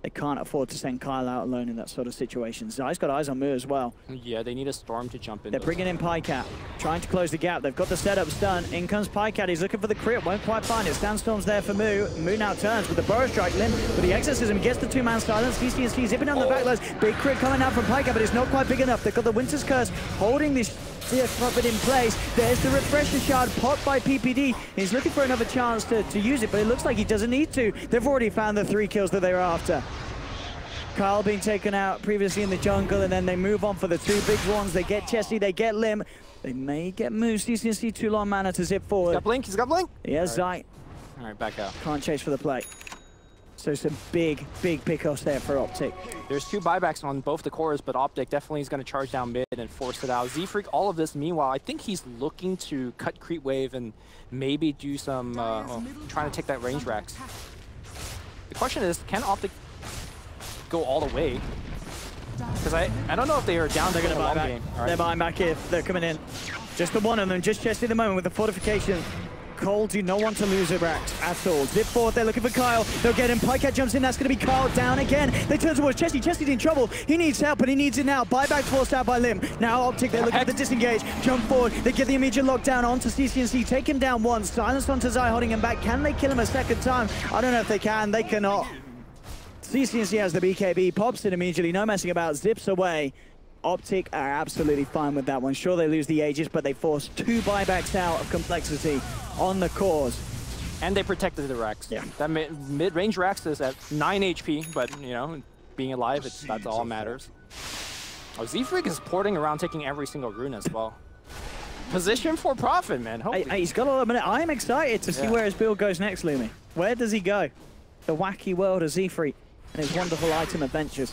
they can't afford to send Kyle out alone in that sort of situation. Zai's got eyes on Moo as well. Yeah, they need a Storm to jump in. They're bringing in Pycat, trying to close the gap. They've got the setups done. In comes Pycat. He's looking for the crit. Won't quite find it. Sandstorm's there for Moo. Moo now turns with the Burrow Strike. Limb with the Exorcism. Gets the 2-man silence. CCSC zipping down the backlines. Big crit coming out from Pycat, but it's not quite big enough. They've got the Winter's Curse holding this Prophet in place. There's the Refresher Shard popped by PPD. He's looking for another chance to use it, but it looks like he doesn't need to. They've already found the 3 kills that they were after. Kyle being taken out previously in the jungle, and then they move on for the 2 big ones. They get Chesty, they get Lim. They may get Moose. CCNC too long mana to zip forward. He's got Blink, he's got Blink. Yeah, Zai All right, back out. Can't chase for the play. So some big pickoffs there for OpTic. There's 2 buybacks on both the cores, but OpTic definitely is going to charge down mid and force it out. Z-Freak, all of this, meanwhile, I think he's looking to cut creep wave and maybe do some, trying to take that range racks. The question is, can OpTic go all the way? Because I don't know if they are down. They're going to buy back. Right. They're buying back here. They're coming in. Just the one of them, just chested at the moment with the fortification. coL do not want to lose a racks at all. Zip forward, they're looking for Kyle. They'll get him. Pycat jumps in, that's going to be Kyle down again. They turn towards Chesty. Chesty's in trouble. He needs help, but he needs it now. Buyback forced out by Lim. Now OpTic, they're looking for the disengage. Jump forward, they get the immediate lockdown onto CCNC. Take him down once. Silence onto Zai, holding him back. Can they kill him a second time? I don't know if they can. They cannot. CCNC has the BKB, pops it immediately. No messing about, zips away. OpTic are absolutely fine with that one. Sure, they lose the Aegis, but they force 2 buybacks out of complexity on the cores. And they protected the racks. Yeah. That mid-range racks is at 9 HP, but, you know, being alive, that's all that matters. Oh, Z-Freak is porting around, taking every single rune as well. Position for profit, man. He's got a lot of minutes. I'm excited to see where his build goes next, Lumi. Where does he go? The wacky world of Z-Freak and his wonderful item adventures.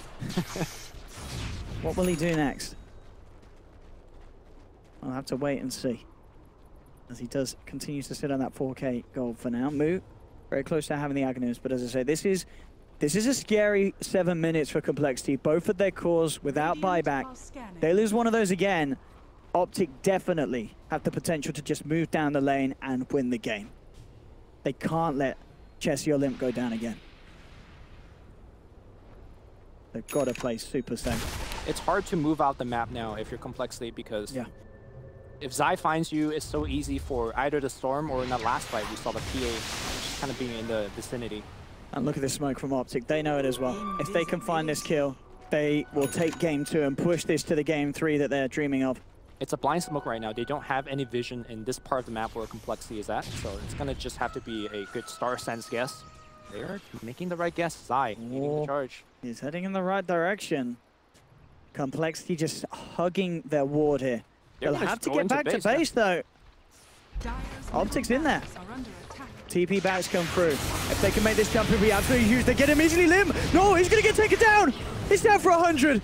What will he do next? I'll have to wait and see. As he continues to sit on that 4K gold for now. Moo, very close to having the Aghanims, but as I say, this is a scary 7 minutes for Complexity. Both of their cores without buyback. They lose one of those again. OpTic definitely have the potential to just move down the lane and win the game. They can't let Chessie or Limp go down again. They've got to play super safe. It's hard to move out the map now if you're Complexity because if Zai finds you, it's so easy for either the Storm or in that last fight we saw the PA just kind of being in the vicinity. And look at the smoke from OpTic. They know it as well. If they can find this kill, they will take game 2 and push this to the game 3 that they're dreaming of. It's a blind smoke right now. They don't have any vision in this part of the map where Complexity is at, so it's going to just have to be a good star sense guess. They're making the right guess. Zai leading the charge. He's heading in the right direction. Complexity just hugging their ward here. They'll have to get back to base though. OpTic's in there. TP backs come through. If they can make this jump, it'll be absolutely huge. They get him easily. Lim! No, he's going to get taken down! He's down for 100!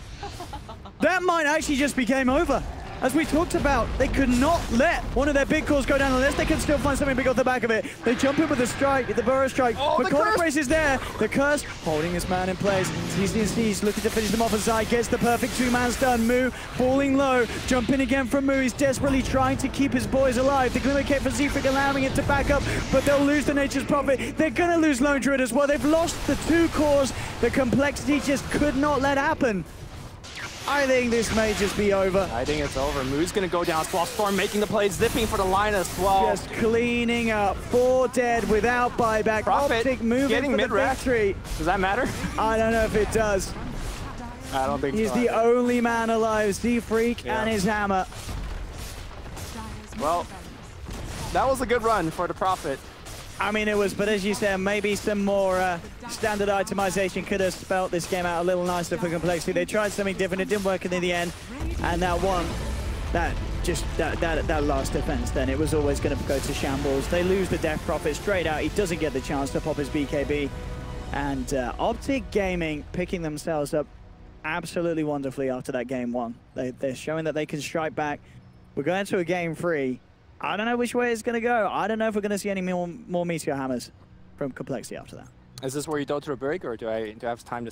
That might actually just be game over. As we talked about, they could not let one of their big cores go down unless they can still find something big off the back of it. They jump in with the strike, the burrow strike. Oh, the corner brace is there. The curse holding this man in place. CCNC's looking to finish them off as Zai gets the perfect 2-man stun. Moo falling low. Jump in again from Moo. He's desperately trying to keep his boys alive. The Glimmer Cape for Z-Freak allowing it to back up, but they'll lose the Nature's Prophet. They're going to lose Lone Druid as well. They've lost the 2 cores. The Complexity just could not let happen. I think this may just be over. I think it's over. Moo's going to go down as well. Storm making the play, zipping for the line as well. Just cleaning up. 4 dead without buyback. Profit OpTic moving getting for the victory. Does that matter? I don't know if it does. I don't think He's so. the only man alive. Z-Freak and his hammer. Well, that was a good run for the Prophet. I mean, it was, but as you said, maybe some more standard itemization could have spelt this game out a little nicer for Complexity. They tried something different, it didn't work in the end, and that one, that last defense then, it was always going to go to shambles. They lose the Death Prophet straight out. He doesn't get the chance to pop his BKB, and OpTic Gaming picking themselves up absolutely wonderfully after that game 1. They're showing that they can strike back. We're going to a game 3. I don't know which way it's going to go. I don't know if we're going to see any more Meteor Hammers from Complexity after that. Is this where you go to a break, or do I have time to